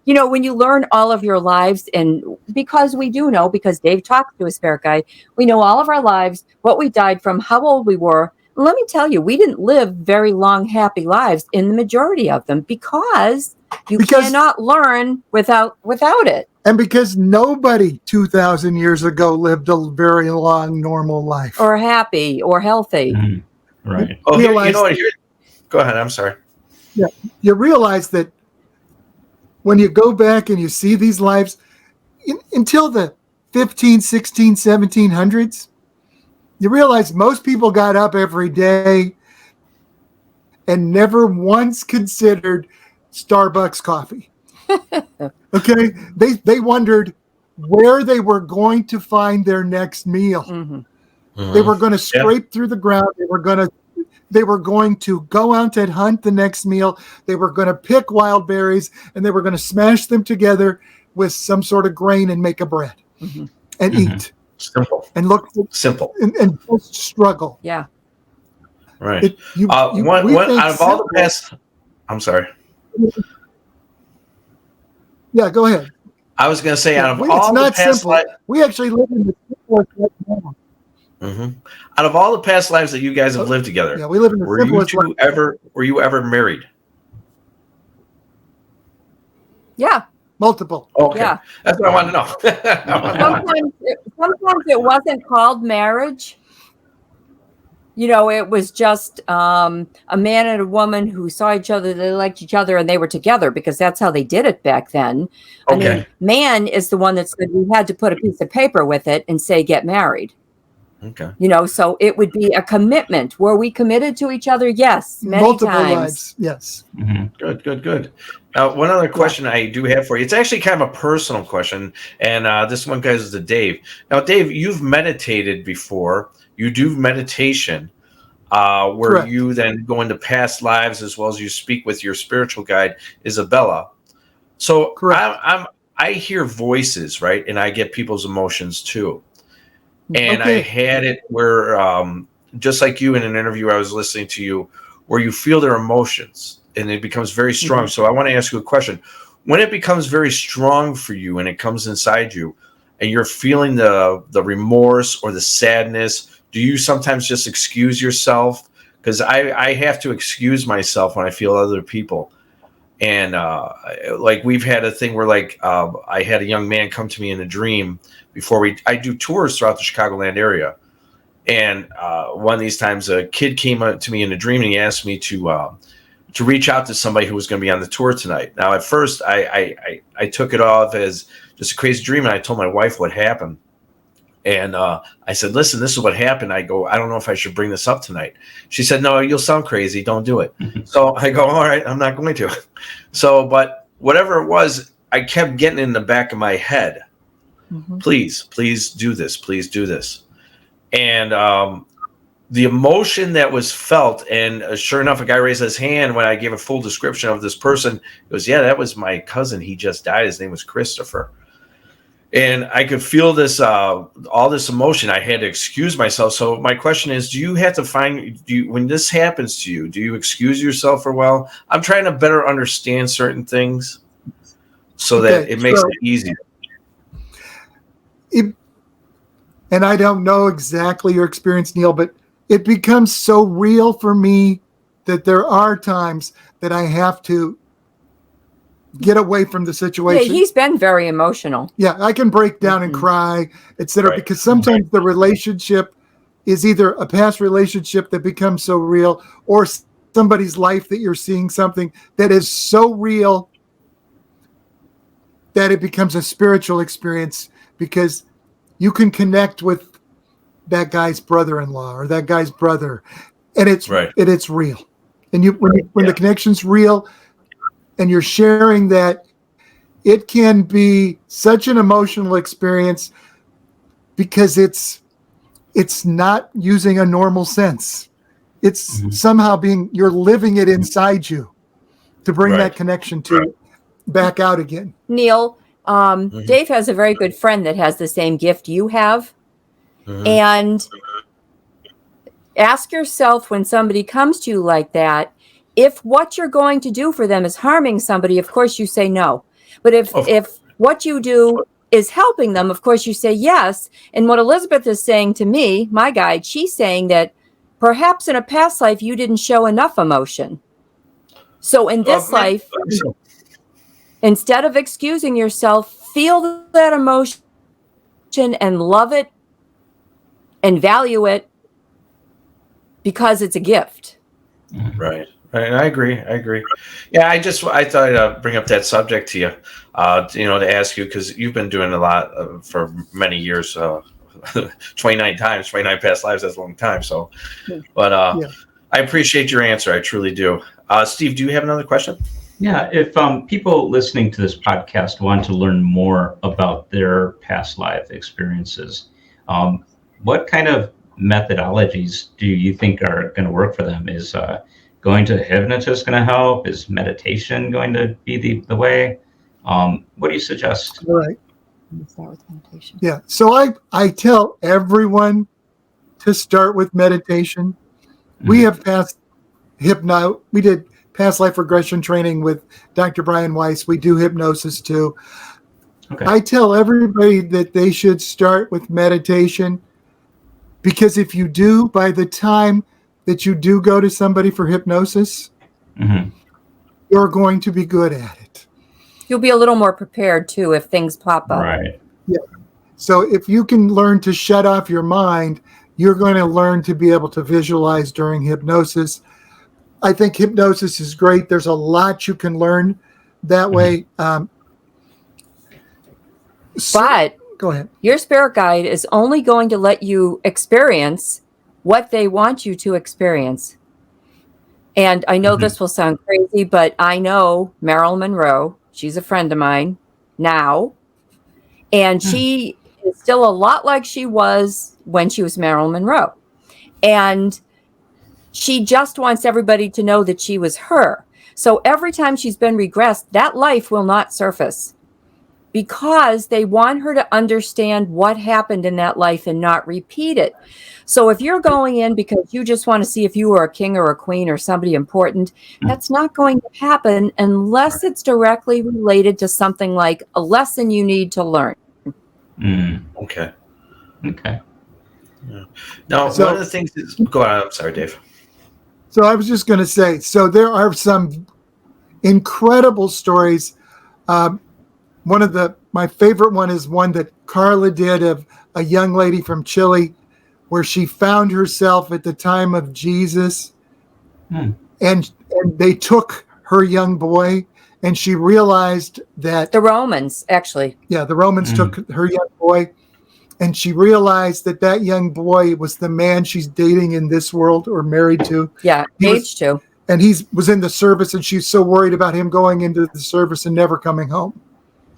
When you learn all of your lives, and because we do know, because Dave talked to a spirit guide, we know all of our lives, what we died from, how old we were. Let me tell you, we didn't live very long, happy lives in the majority of them because you cannot learn without it. And because nobody 2,000 years ago lived a very long, normal life. Or happy or healthy. Right. Oh, go ahead. I'm sorry. Yeah. You realize that when you go back and you see these lives, until the 15, 16, 1700s, you realize most people got up every day and never once considered Starbucks coffee. Okay? They wondered where they were going to find their next meal. They were going to scrape through the ground. They were going to They were going to go out and hunt the next meal. They were going to pick wild berries, and they were going to smash them together with some sort of grain and make a bread and eat. Simple. And look. Simple. And just struggle. Yeah. Right. We out of all the past, I'm sorry. Yeah, go ahead. I was going to say, out of all the past lives, we actually live in the simplest right now. Out of all the past lives that you guys have lived together, we live in the simplest life. Were you ever married? Yeah. Multiple. Okay. Yeah. That's what I want to know. Sometimes it wasn't called marriage. It was just a man and a woman who saw each other, they liked each other, and they were together because that's how they did it back then. Okay. I mean, man is the one that said we had to put a piece of paper with it and say, get married. Okay. So it would be a commitment. Were we committed to each other? Yes. Many Multiple times. lives. Yes. Good. One other question I do have for you. It's actually kind of a personal question. And this one goes to Dave. Now, Dave, you've meditated before. You do meditation where Correct. you then go into past lives as well as you speak with your spiritual guide, Isabella. So I hear voices, right? And I get people's emotions too. And I had it where, just like you in an interview, I was listening to you, where you feel their emotions and it becomes very strong. So I want to ask you a question. When it becomes very strong for you and it comes inside you and you're feeling the remorse or the sadness, do you sometimes just excuse yourself? Because I have to excuse myself when I feel other people. And like we've had a thing where I had a young man come to me in a dream before I do tours throughout the Chicagoland area. And one of these times a kid came up to me in a dream and he asked me to reach out to somebody who was going to be on the tour tonight. Now, at first I took it off as just a crazy dream. And I told my wife what happened. And I said, listen, this is what happened. I go, I don't know if I should bring this up tonight. She said, no, you'll sound crazy. Don't do it. So I go, all right, I'm not going to. So, but whatever it was, I kept getting in the back of my head. Please do this. Please do this. And the emotion that was felt, and sure enough, a guy raised his hand when I gave a full description of this person. He goes, yeah, that was my cousin. He just died. His name was Christopher. And I could feel this, all this emotion. I had to excuse myself. So my question is, do you have to when this happens to you, do you excuse yourself for a while? I'm trying to better understand certain things so that it makes it easier. And I don't know exactly your experience, Neal, but it becomes so real for me that there are times that I have to get away from the situation. Yeah, he's been very emotional. Yeah, I can break down and cry, etc. Because sometimes the relationship is either a past relationship that becomes so real or somebody's life that you're seeing something that is so real that it becomes a spiritual experience because you can connect with that guy's brother-in-law or that guy's brother, and it's real. And when the connection's real and you're sharing that, it can be such an emotional experience because it's not using a normal sense. It's somehow you're living it inside you to bring that connection to back out again. Neal, Dave has a very good friend that has the same gift you have. And ask yourself when somebody comes to you like that, if what you're going to do for them is harming somebody, of course you say no. But if what you do is helping them, of course you say yes. And what Elizabeth is saying to me, my guide, she's saying that perhaps in a past life you didn't show enough emotion. So in this life, instead of excusing yourself, feel that emotion and love it and value it because it's a gift. Right. I agree. Yeah, I thought I'd bring up that subject to you, to ask you, because you've been doing a lot for many years, 29 past lives, that's a long time. So, but I appreciate your answer. I truly do. Steve, do you have another question? Yeah, if people listening to this podcast want to learn more about their past life experiences, what kind of methodologies do you think are going to work for them? Is going to a hypnotist going to help? Is meditation going to be the way? What do you suggest? All right. Let's start with meditation. Yeah. So I tell everyone to start with meditation. We have we did past life regression training with Dr. Brian Weiss. We do hypnosis too. Okay. I tell everybody that they should start with meditation, because if you do, by the time that you do go to somebody for hypnosis, you're going to be good at it. You'll be a little more prepared too if things pop up. Right. Yeah. So if you can learn to shut off your mind, you're going to learn to be able to visualize during hypnosis. I think hypnosis is great. There's a lot you can learn that way. But go ahead. Your spirit guide is only going to let you experience what they want you to experience. And I know this will sound crazy, but I know Marilyn Monroe. She's a friend of mine now. And she is still a lot like she was when she was Marilyn Monroe. And she just wants everybody to know that she was her. So every time she's been regressed, that life will not surface, because they want her to understand what happened in that life and not repeat it. So if you're going in because you just want to see if you were a king or a queen or somebody important, that's not going to happen unless it's directly related to something like a lesson you need to learn. Okay. Okay. Yeah. Now, one of the things is, go on. I'm sorry, Dave. So I was just going to say, so there are some incredible stories. My favorite one is one that Carla did of a young lady from Chile, where she found herself at the time of Jesus, and they took her young boy, and she realized that the Romans, actually. Yeah, the Romans took her young boy, and she realized that young boy was the man she's dating in this world or married to. Yeah, engaged to. And he was in the service, and she's so worried about him going into the service and never coming home.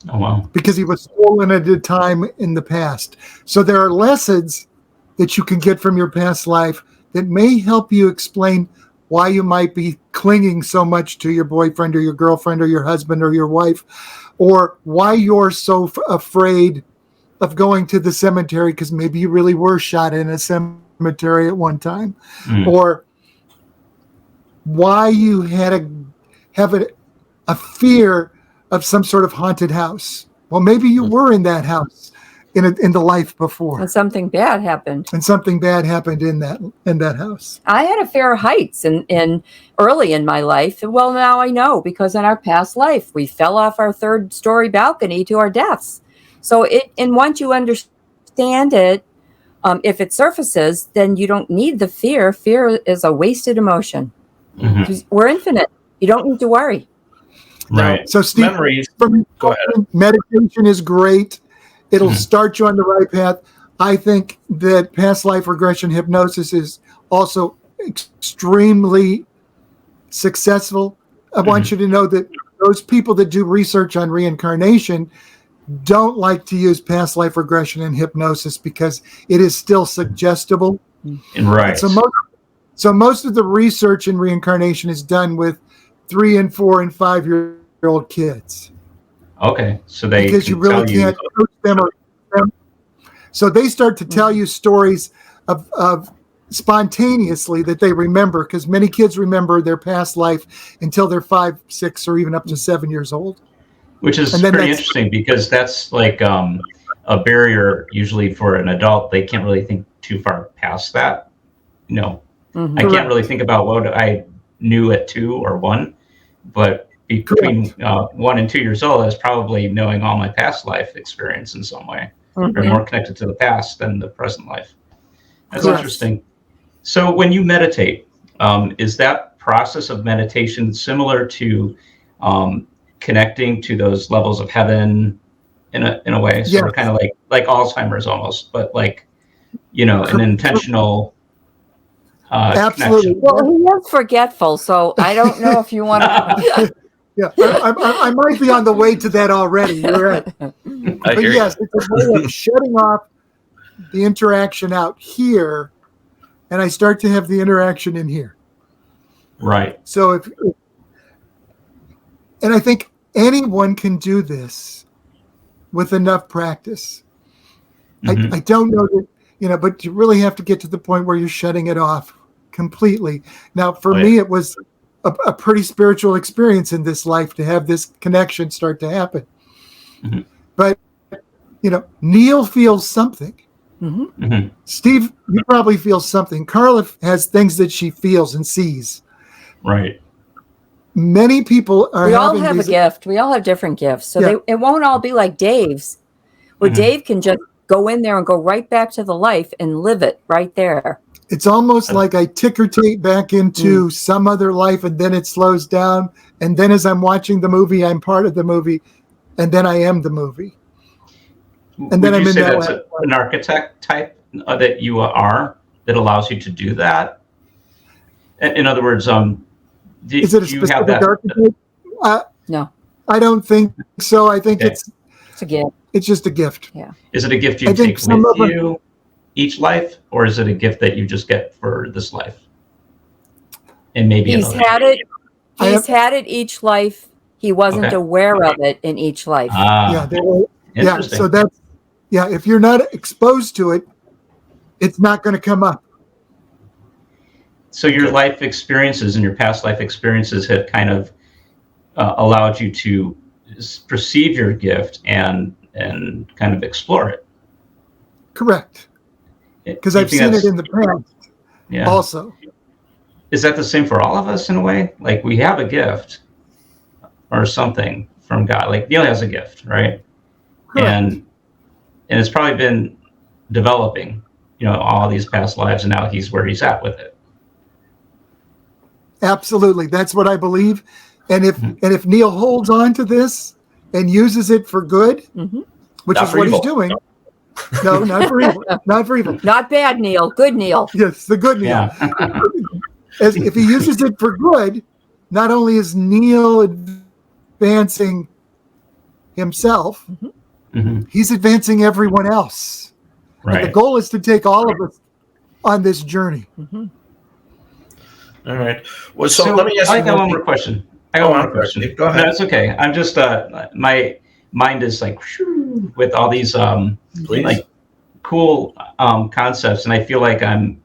Oh, wow. Because he was stolen at a time in the past. So there are lessons that you can get from your past life that may help you explain why you might be clinging so much to your boyfriend or your girlfriend or your husband or your wife, or why you're so afraid of going to the cemetery because maybe you really were shot in a cemetery at one time, or why you had have a fear of some sort of haunted house. Well, maybe you were in that house in the life before, And something bad happened. and something bad happened in that house. I had a fear of heights in early in my life. Well, now I know, because in our past life, we fell off our 3rd-story balcony to our deaths. So and once you understand it, if it surfaces, then you don't need the fear. Fear is a wasted emotion. We're infinite. You don't need to worry. Right. So Steve, Memories. Go ahead. Meditation is great. It'll start you on the right path. I think that past life regression hypnosis is also extremely successful. I want you to know that those people that do research on reincarnation don't like to use past life regression and hypnosis because it is still suggestible. Right. So most of the research in reincarnation is done with 3 and 4 and 5-year-old kids. Okay, so they because you really can't coach them or them. So they start to tell you stories of spontaneously that they remember, because many kids remember their past life until they're 5, 6, or even up to 7 years old. Which is pretty interesting, because that's like a barrier usually for an adult. They can't really think too far past that. I can't really think about what I knew at 2 or 1, but between 1 and 2 years old, I was probably knowing all my past life experience in some way, or more connected to the past than the present life. That's interesting. So when you meditate, is that process of meditation similar to connecting to those levels of heaven in a way? So we're kind of like Alzheimer's almost, but like, an intentional absolutely connection. Well, he is forgetful, so I don't know if you want to. Yeah, I might be on the way to that already. You're right. But yes, it's a way of shutting off the interaction out here and I start to have the interaction in here. Right. So and I think anyone can do this with enough practice. Mm-hmm. I don't know that, but you really have to get to the point where you're shutting it off completely. Now, for me, it was a pretty spiritual experience in this life to have this connection start to happen. Mm-hmm. But, Neal feels something. Mm-hmm. Mm-hmm. Steve, you probably feel something. Carla has things that she feels and sees. Right. Many people are We all have a gift. We all have different gifts. So it won't all be like Dave's, where Dave can just go in there and go right back to the life and live it right there. It's almost like I ticker tape back into some other life, and then it slows down. And then as I'm watching the movie, I'm part of the movie, and then I am the movie. And then I'm in that that's an architect type that you are that allows you to do that. In other words, is it a specific archetype? No, I don't think so. I think it's a gift. It's just a gift. Yeah. Is it a gift you take with you each life, or is it a gift that you just get for this life? And maybe he's had it. He's had it each life. He wasn't aware of it in each life. So that's if you're not exposed to it, it's not going to come up. So your life experiences and your past life experiences have kind of allowed you to perceive your gift and kind of explore it. Correct. Because I've seen it in the past. Yeah. Also. Is that the same for all of us in a way? Like we have a gift or something from God. Like Neal has a gift, right? Correct. And it's probably been developing, all these past lives, and now he's where he's at with it. Absolutely. That's what I believe. And if Neal holds on to this and uses it for good, which is what he's doing. No, not for evil. Not for evil. Not bad, Neal. Good Neal. Yes, the good Neal. Yeah. If he uses it for good, not only is Neal advancing himself, he's advancing everyone else. Right. And the goal is to take all of us on this journey. All right. Well, so let me ask you. I got one more question. Go ahead. No, it's okay. I'm just my mind is like with all these like cool concepts, and I feel like I'm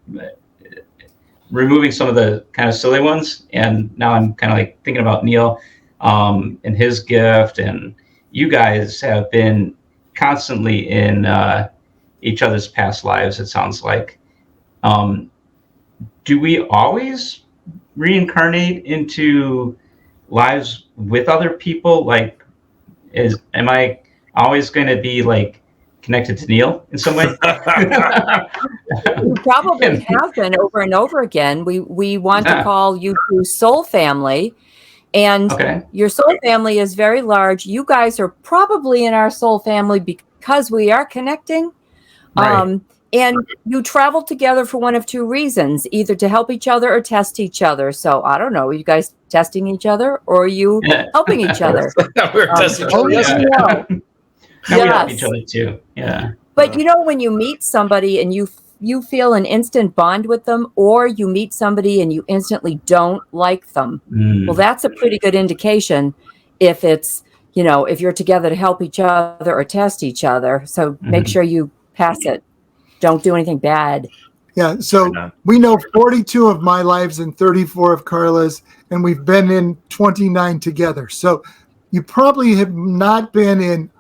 removing some of the kind of silly ones, and now I'm kind of like thinking about Neal and his gift, and you guys have been constantly in each other's past lives, it sounds like. Do we always reincarnate into lives with other people? Like, am I always going to be like connected to Neal in some way? You probably have been over and over again. We want to call you two soul family, and your soul family is very large. You guys are probably in our soul family because we are connecting. Right. And you travel together for one of two reasons, either to help each other or test each other. So I don't know, are you guys testing each other or are you helping each other? We're testing each other. Yes. We help each other too. Yeah. But when you meet somebody and you feel an instant bond with them, or you meet somebody and you instantly don't like them, well, that's a pretty good indication if it's, if you're together to help each other or test each other. So make sure you pass it. Don't do anything bad. Yeah, so we know 42 of my lives and 34 of Carla's, and we've been in 29 together. So you probably have not been in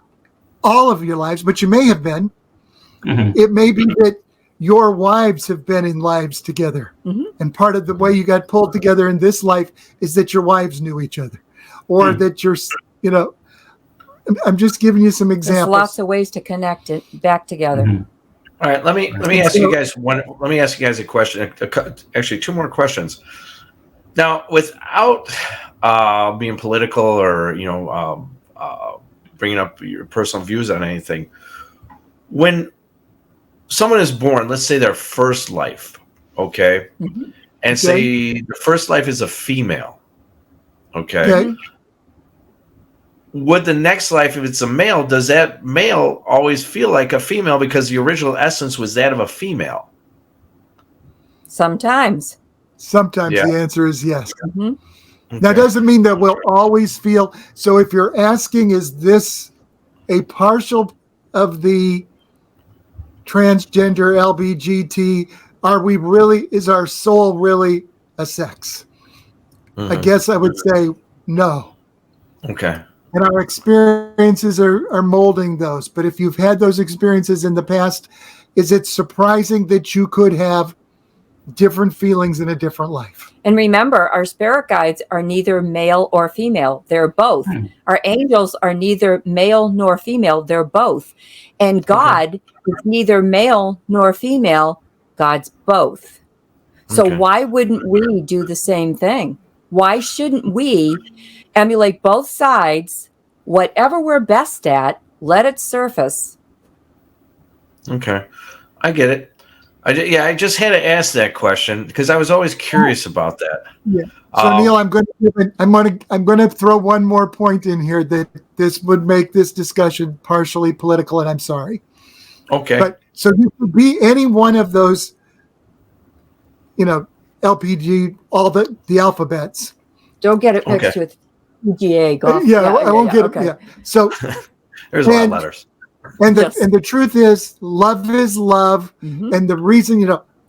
all of your lives, but you may have been. It may be that your wives have been in lives together. And part of the way you got pulled together in this life is that your wives knew each other. Or that you're, I'm just giving you some examples. There's lots of ways to connect it back together. All right, let me ask you guys a question. Actually, two more questions. Now, without being political or bringing up your personal views on anything, when someone is born, let's say their first life, and say the first life is a female, would the next life, if it's a male, does that male always feel like a female because the original essence was that of a female? Sometimes. Sometimes Yeah. the answer is yes. Mhm. Now, doesn't mean that we'll always feel. So if you're asking, is this a partial of the transgender LBGT? Is our soul really a sex? I guess I would say no. Okay. And our experiences are molding those. But if you've had those experiences in the past, is it surprising that you could have different feelings in a different life? And remember, our spirit guides are neither male or female. They're both. Our angels are neither male nor female. They're both. And God is neither male nor female. God's both. So why wouldn't we do the same thing? Why shouldn't we emulate both sides? Whatever we're best at, let it surface. Okay. I get it. I just had to ask that question because I was always curious about that. Yeah. So Neal, I'm going to throw one more point in here that this would make this discussion partially political, and I'm sorry. Okay. But so you could be any one of those, LPG, all the alphabets. Don't get it mixed with PGA golf. I won't get it. Yeah. So there's a lot of letters. And the truth is, love is love. And the reason,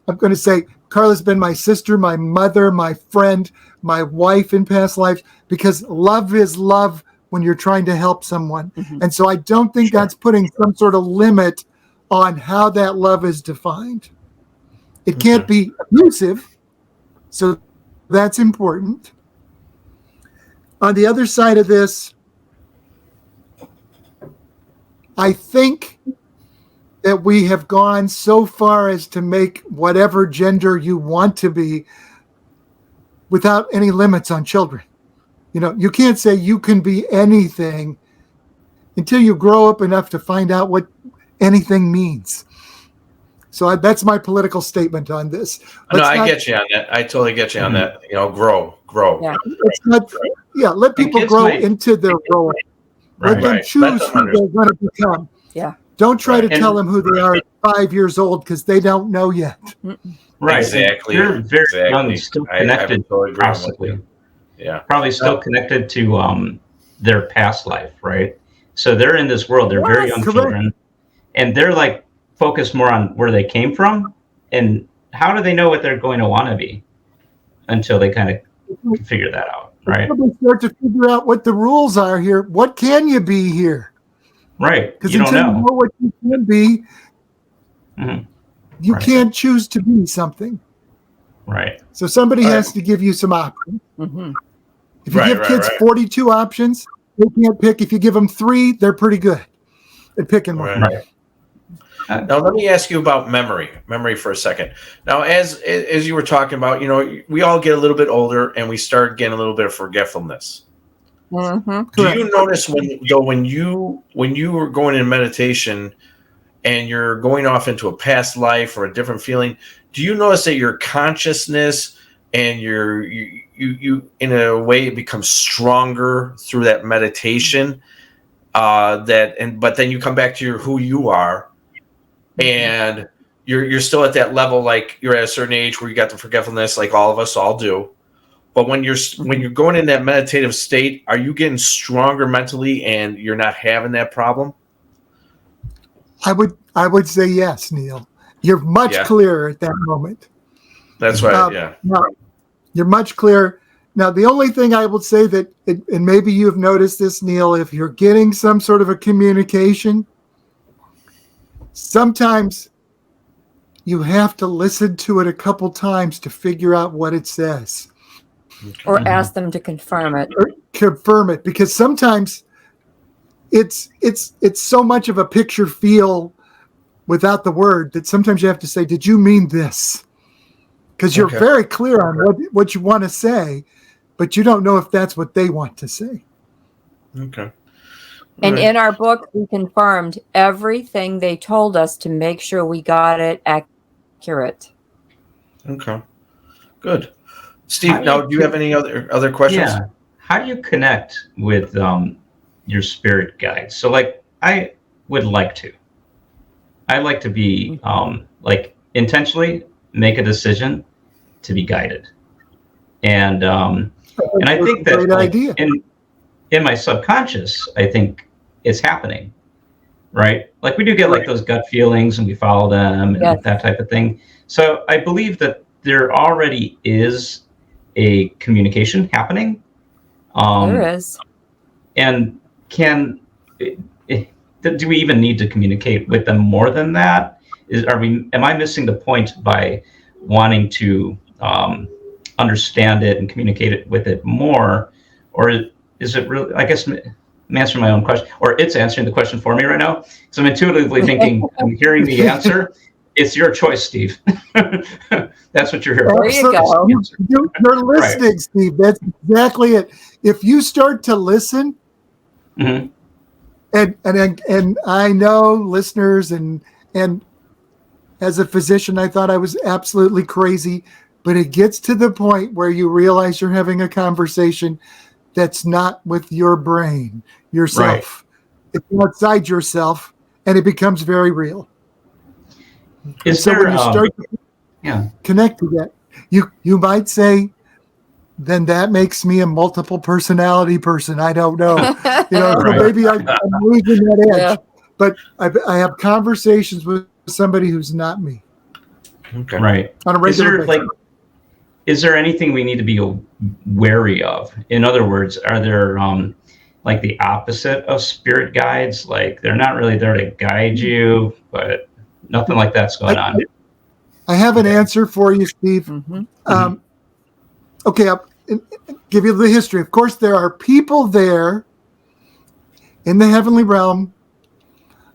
I'm going to say, Carla's been my sister, my mother, my friend, my wife in past lives, because love is love when you're trying to help someone. And so I don't think that's putting some sort of limit on how that love is defined. It can't be abusive. So that's important. On the other side of this, I think that we have gone so far as to make whatever gender you want to be without any limits on children. You can't say you can be anything until you grow up enough to find out what anything means. So that's my political statement on this. I get you on that. I totally get you on that. Grow. Yeah. Let people grow into their role. Let them choose who they're going to become. Yeah. Don't try to tell them who they are at 5 years old because they don't know yet. Right. Exactly. They're very young, still connected. Possibly. Yeah. Probably still connected to their past life, right? So they're in this world. They're very young children, and they're like focused more on where they came from and how do they know what they're going to want to be until they kind of figure that out, right? They start to figure out what the rules are here. What can you be here? Right. Because until you know what you can be, you can't choose to be something. Right. So somebody has to give you some options. If you give kids 42 options, they can't pick. If you give them 3, they're pretty good at picking one. Right. Now let me ask you about memory for a second. Now, as you were talking about, we all get a little bit older and we start getting a little bit of forgetfulness. Do you notice when you were going in meditation and you're going off into a past life or a different feeling, do you notice that your consciousness and you in a way it becomes stronger through that meditation? But then you come back to who you are. And you're still at that level, like you're at a certain age where you got the forgetfulness, like all of us all do. But when you're going in that meditative state, are you getting stronger mentally, and you're not having that problem? I would say yes, Neal. You're much clearer at that moment. That's right. No, you're much clearer. Now, the only thing I will say and maybe you've noticed this, Neal, if you're getting some sort of a communication, sometimes you have to listen to it a couple times to figure out what it says. Or ask them to confirm it. Or confirm it, because sometimes it's so much of a picture feel without the word that sometimes you have to say, did you mean this? Because you're very clear on what you want to say, but you don't know if that's what they want to say. Okay. And in our book, we confirmed everything they told us to make sure we got it accurate. Okay. Good. Steve, do you have any other questions? Yeah. How do you connect with your spirit guides? So, I would like to. I like to be, intentionally make a decision to be guided. And I think that like, in my subconscious, I think it's happening, right? Like we do get like those gut feelings and we follow them and that type of thing. So I believe that there already is a communication happening. There is. And do we even need to communicate with them more than that? Am I missing the point by wanting to understand it and communicate it with it more? Or is it really, I guess I'm answering my own question, or it's answering the question for me right now. So I'm intuitively thinking, I'm hearing the answer. It's your choice, Steve. That's what you're here for. There you go. You're listening, right. Steve. That's exactly it. If you start to listen, and I know listeners, and as a physician, I thought I was absolutely crazy, but it gets to the point where you realize you're having a conversation that's not with your brain, yourself. Right. It's outside yourself, and it becomes very real. So when you start to connect to that, you might say, then that makes me a multiple personality person. I don't know. So maybe I'm losing that edge. Yeah. But I have conversations with somebody who's not me. Okay. Right. On a regular basis. Is there anything we need to be wary of? In other words, are there like the opposite of spirit guides? Like they're not really there to guide you, but nothing like that's going on. I have an answer for you, Steve. Okay, I'll give you the history. Of course, there are people there in the heavenly realm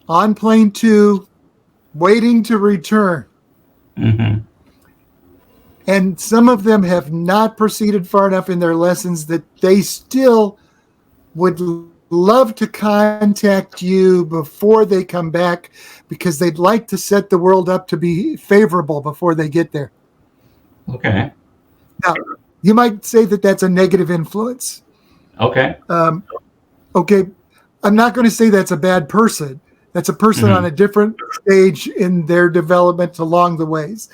on plane 2 waiting to return. And some of them have not proceeded far enough in their lessons that they still would love to contact you before they come back because they'd like to set the world up to be favorable before they get there. Okay. Now, you might say that that's a negative influence. Okay. Okay. I'm not going to say that's a bad person. That's a person on a different stage in their development along the ways.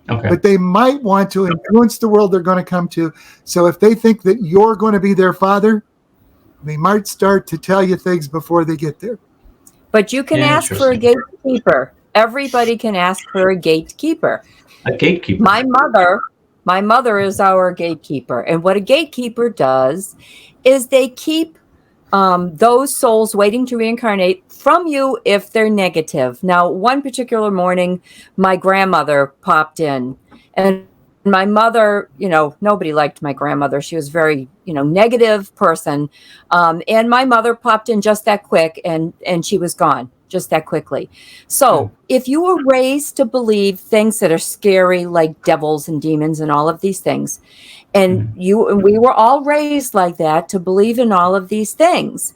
Okay. But they might want to influence the world they're going to come to. So if they think that you're going to be their father, they might start to tell you things before they get there. But you can ask for a gatekeeper. Everybody can ask for a gatekeeper. A gatekeeper. My mother is our gatekeeper. And what a gatekeeper does is they keep those souls waiting to reincarnate from you if they're negative. Now, one particular morning, my grandmother popped in, and my mother, nobody liked my grandmother. She was very, negative person. And my mother popped in just that quick, and she was gone just that quickly. So if you were raised to believe things that are scary, like devils and demons and all of these things, and we were all raised like that to believe in all of these things,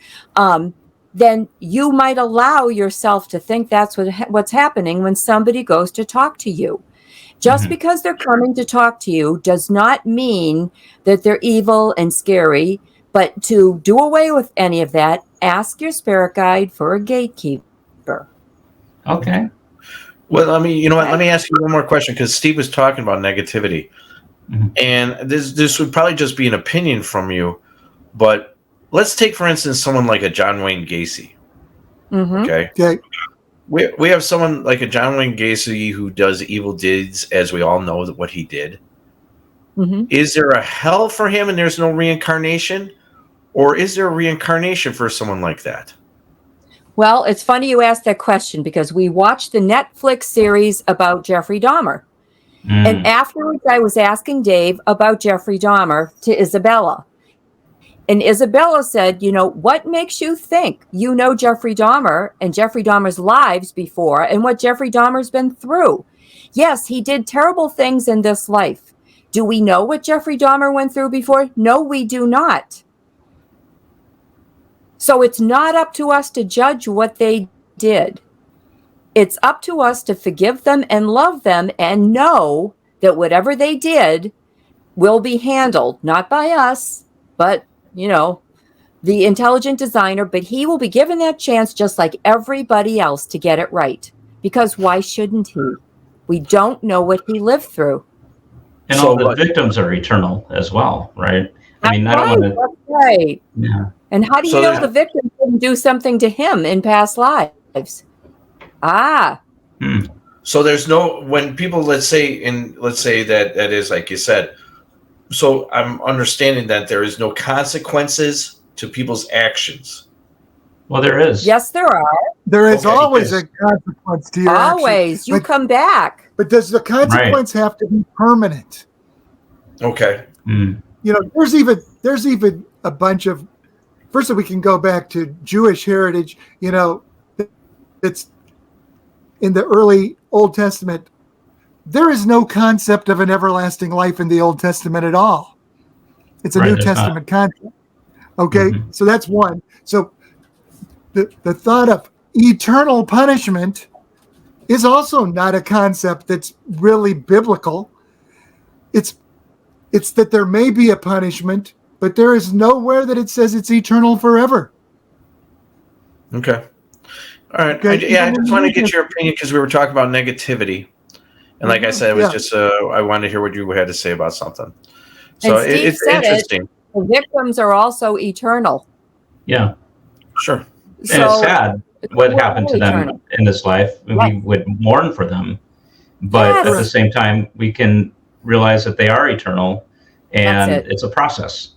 then you might allow yourself to think that's what's happening when somebody goes to talk to you. Just because they're coming to talk to you does not mean that they're evil and scary. But to do away with any of that, ask your spirit guide for a gatekeeper. Okay. Well, I mean, you know what? Let me ask you one more question, because Steve was talking about negativity. And this would probably just be an opinion from you. But let's take, for instance, someone like a John Wayne Gacy. Okay. We have someone like a John Wayne Gacy who does evil deeds, as we all know what he did. Is there a hell for him and there's no reincarnation? Or is there a reincarnation for someone like that? Well, it's funny you asked that question, because we watched the Netflix series about Jeffrey Dahmer. And afterwards, I was asking Dave about Jeffrey Dahmer to Isabella. And Isabella said, what makes you think you know Jeffrey Dahmer and Jeffrey Dahmer's lives before and what Jeffrey Dahmer's been through? Yes, he did terrible things in this life. Do we know what Jeffrey Dahmer went through before? No, we do not. So it's not up to us to judge what they did. It's up to us to forgive them and love them and know that whatever they did will be handled, not by us, but the intelligent designer, but he will be given that chance just like everybody else to get it right. Because why shouldn't he? We don't know what he lived through. And all the victims are eternal as well, right? I mean, I don't want to. That's right. Yeah. And how do you know the victim didn't do something to him in past lives? Ah. So there's no, when people, let's say that is like you said. So I'm understanding that there is no consequences to people's actions. Well, there is. Yes, there are. There is always a consequence to your always. action. You come back. But does the consequence have to be permanent? Okay. You know, there's even a bunch of. First, we can go back to Jewish heritage. You know, it's in the early Old Testament. There is no concept of an everlasting life in the Old Testament at all. It's a New Testament concept. Okay, so that's one. So the thought of eternal punishment is also not a concept that's really biblical. It's that there may be a punishment, but there is nowhere that it says it's eternal forever. Okay. All right. Okay. I just want to get your opinion because we were talking about negativity. And like I said, it was just, I wanted to hear what you had to say about something. So it's interesting. The victims are also eternal. Yeah. Sure. And it's sad what happened to them in this life. We would mourn for them. But at the same time, we can realize that they are eternal and it's a process.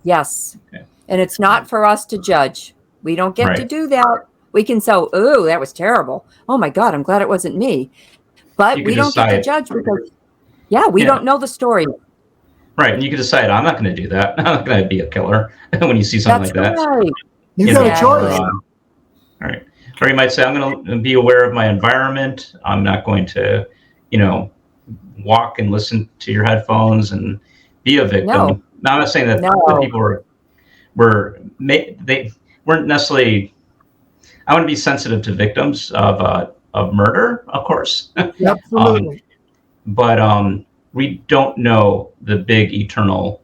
Yes. Okay. And it's not for us to judge. We don't get to do that. We can say, oh, that was terrible. Oh my God, I'm glad it wasn't me. But we don't get to judge because, we don't know the story. Right. And you can decide, I'm not going to do that. I'm not going to be a killer when you see something like that. Right. You got a choice. All right. Or you might say, I'm going to be aware of my environment. I'm not going to, walk and listen to your headphones and be a victim. No. Now, I'm not saying that the people they weren't necessarily. I want to be sensitive to victims of murder, of course. Absolutely. But we don't know the big eternal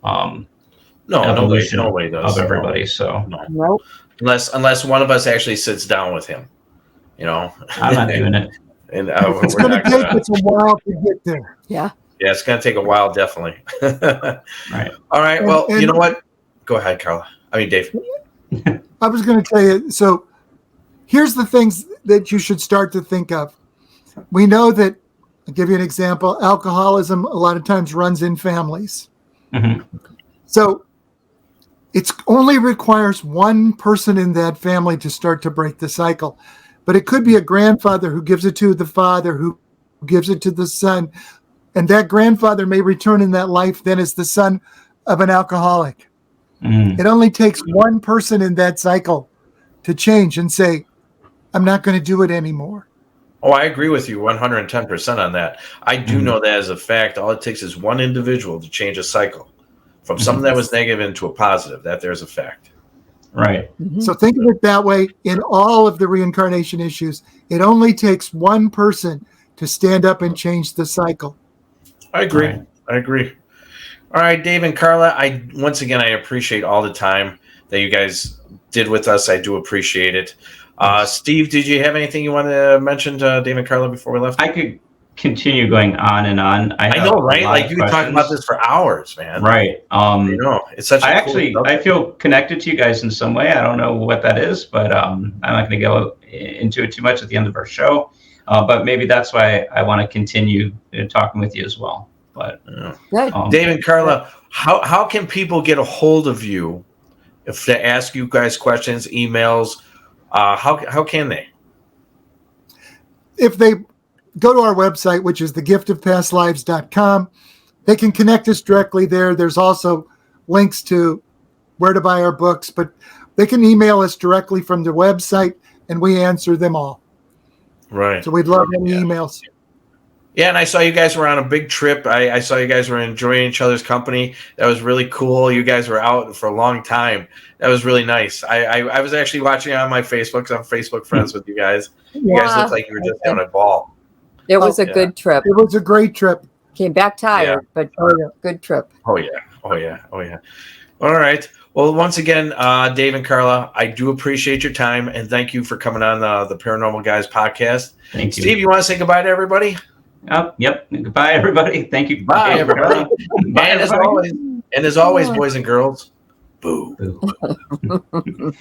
evolution of everybody. So nope. Unless one of us actually sits down with him, I'm not doing it. And it's going to take us a while to get there. Yeah. Yeah, it's going to take a while, definitely. Right. All right. Well, you know what? Go ahead, Carla. I mean, Dave. I was going to tell you. So here's the things that you should start to think of. We know that, I'll give you an example, alcoholism a lot of times runs in families. So it only requires one person in that family to start to break the cycle. But it could be a grandfather who gives it to the father, who gives it to the son. And that grandfather may return in that life then as the son of an alcoholic. It only takes one person in that cycle to change and say, I'm not going to do it anymore. Oh, I agree with you 110% on that. I do know that as a fact. All it takes is one individual to change a cycle from something that was negative into a positive. That there's a fact. Right. So think of it that way in all of the reincarnation issues. It only takes one person to stand up and change the cycle. I agree. Right. I agree. All right, Dave and Carla, I appreciate all the time that you guys did with us. I do appreciate it. Steve, did you have anything you want to mention to Dave and Carla before we left? I could continue going on and on. I know, right? Like you could talk about this for hours, man. Right. It's such. I feel connected to you guys in some way. I don't know what that is, but I'm not going to go into it too much at the end of our show. But maybe that's why I want to continue talking with you as well. But Dave and Carla, how can people get a hold of you if they ask you guys questions, emails? How can they? If they go to our website, which is thegiftofpastlives.com, they can connect us directly there. There's also links to where to buy our books, but they can email us directly from the website and we answer them all. Right. So we'd love any emails. Yeah, and I saw you guys were on a big trip. I saw you guys were enjoying each other's company. That was really cool. You guys were out for a long time. That was really nice. I was actually watching on my Facebook because I'm Facebook friends with you guys. You guys looked like you were just having a ball. It was a good trip. It was a great trip. Came back tired, but good trip. Oh, yeah. All right. Well, once again, Dave and Carla, I do appreciate your time, and thank you for coming on the Paranormal Guys podcast. Thank you. Steve, you want to say goodbye to everybody? Oh, yep. Goodbye, everybody. Thank you. Bye, everybody. Bye, And everybody. as always, boys and girls, boo. Boo.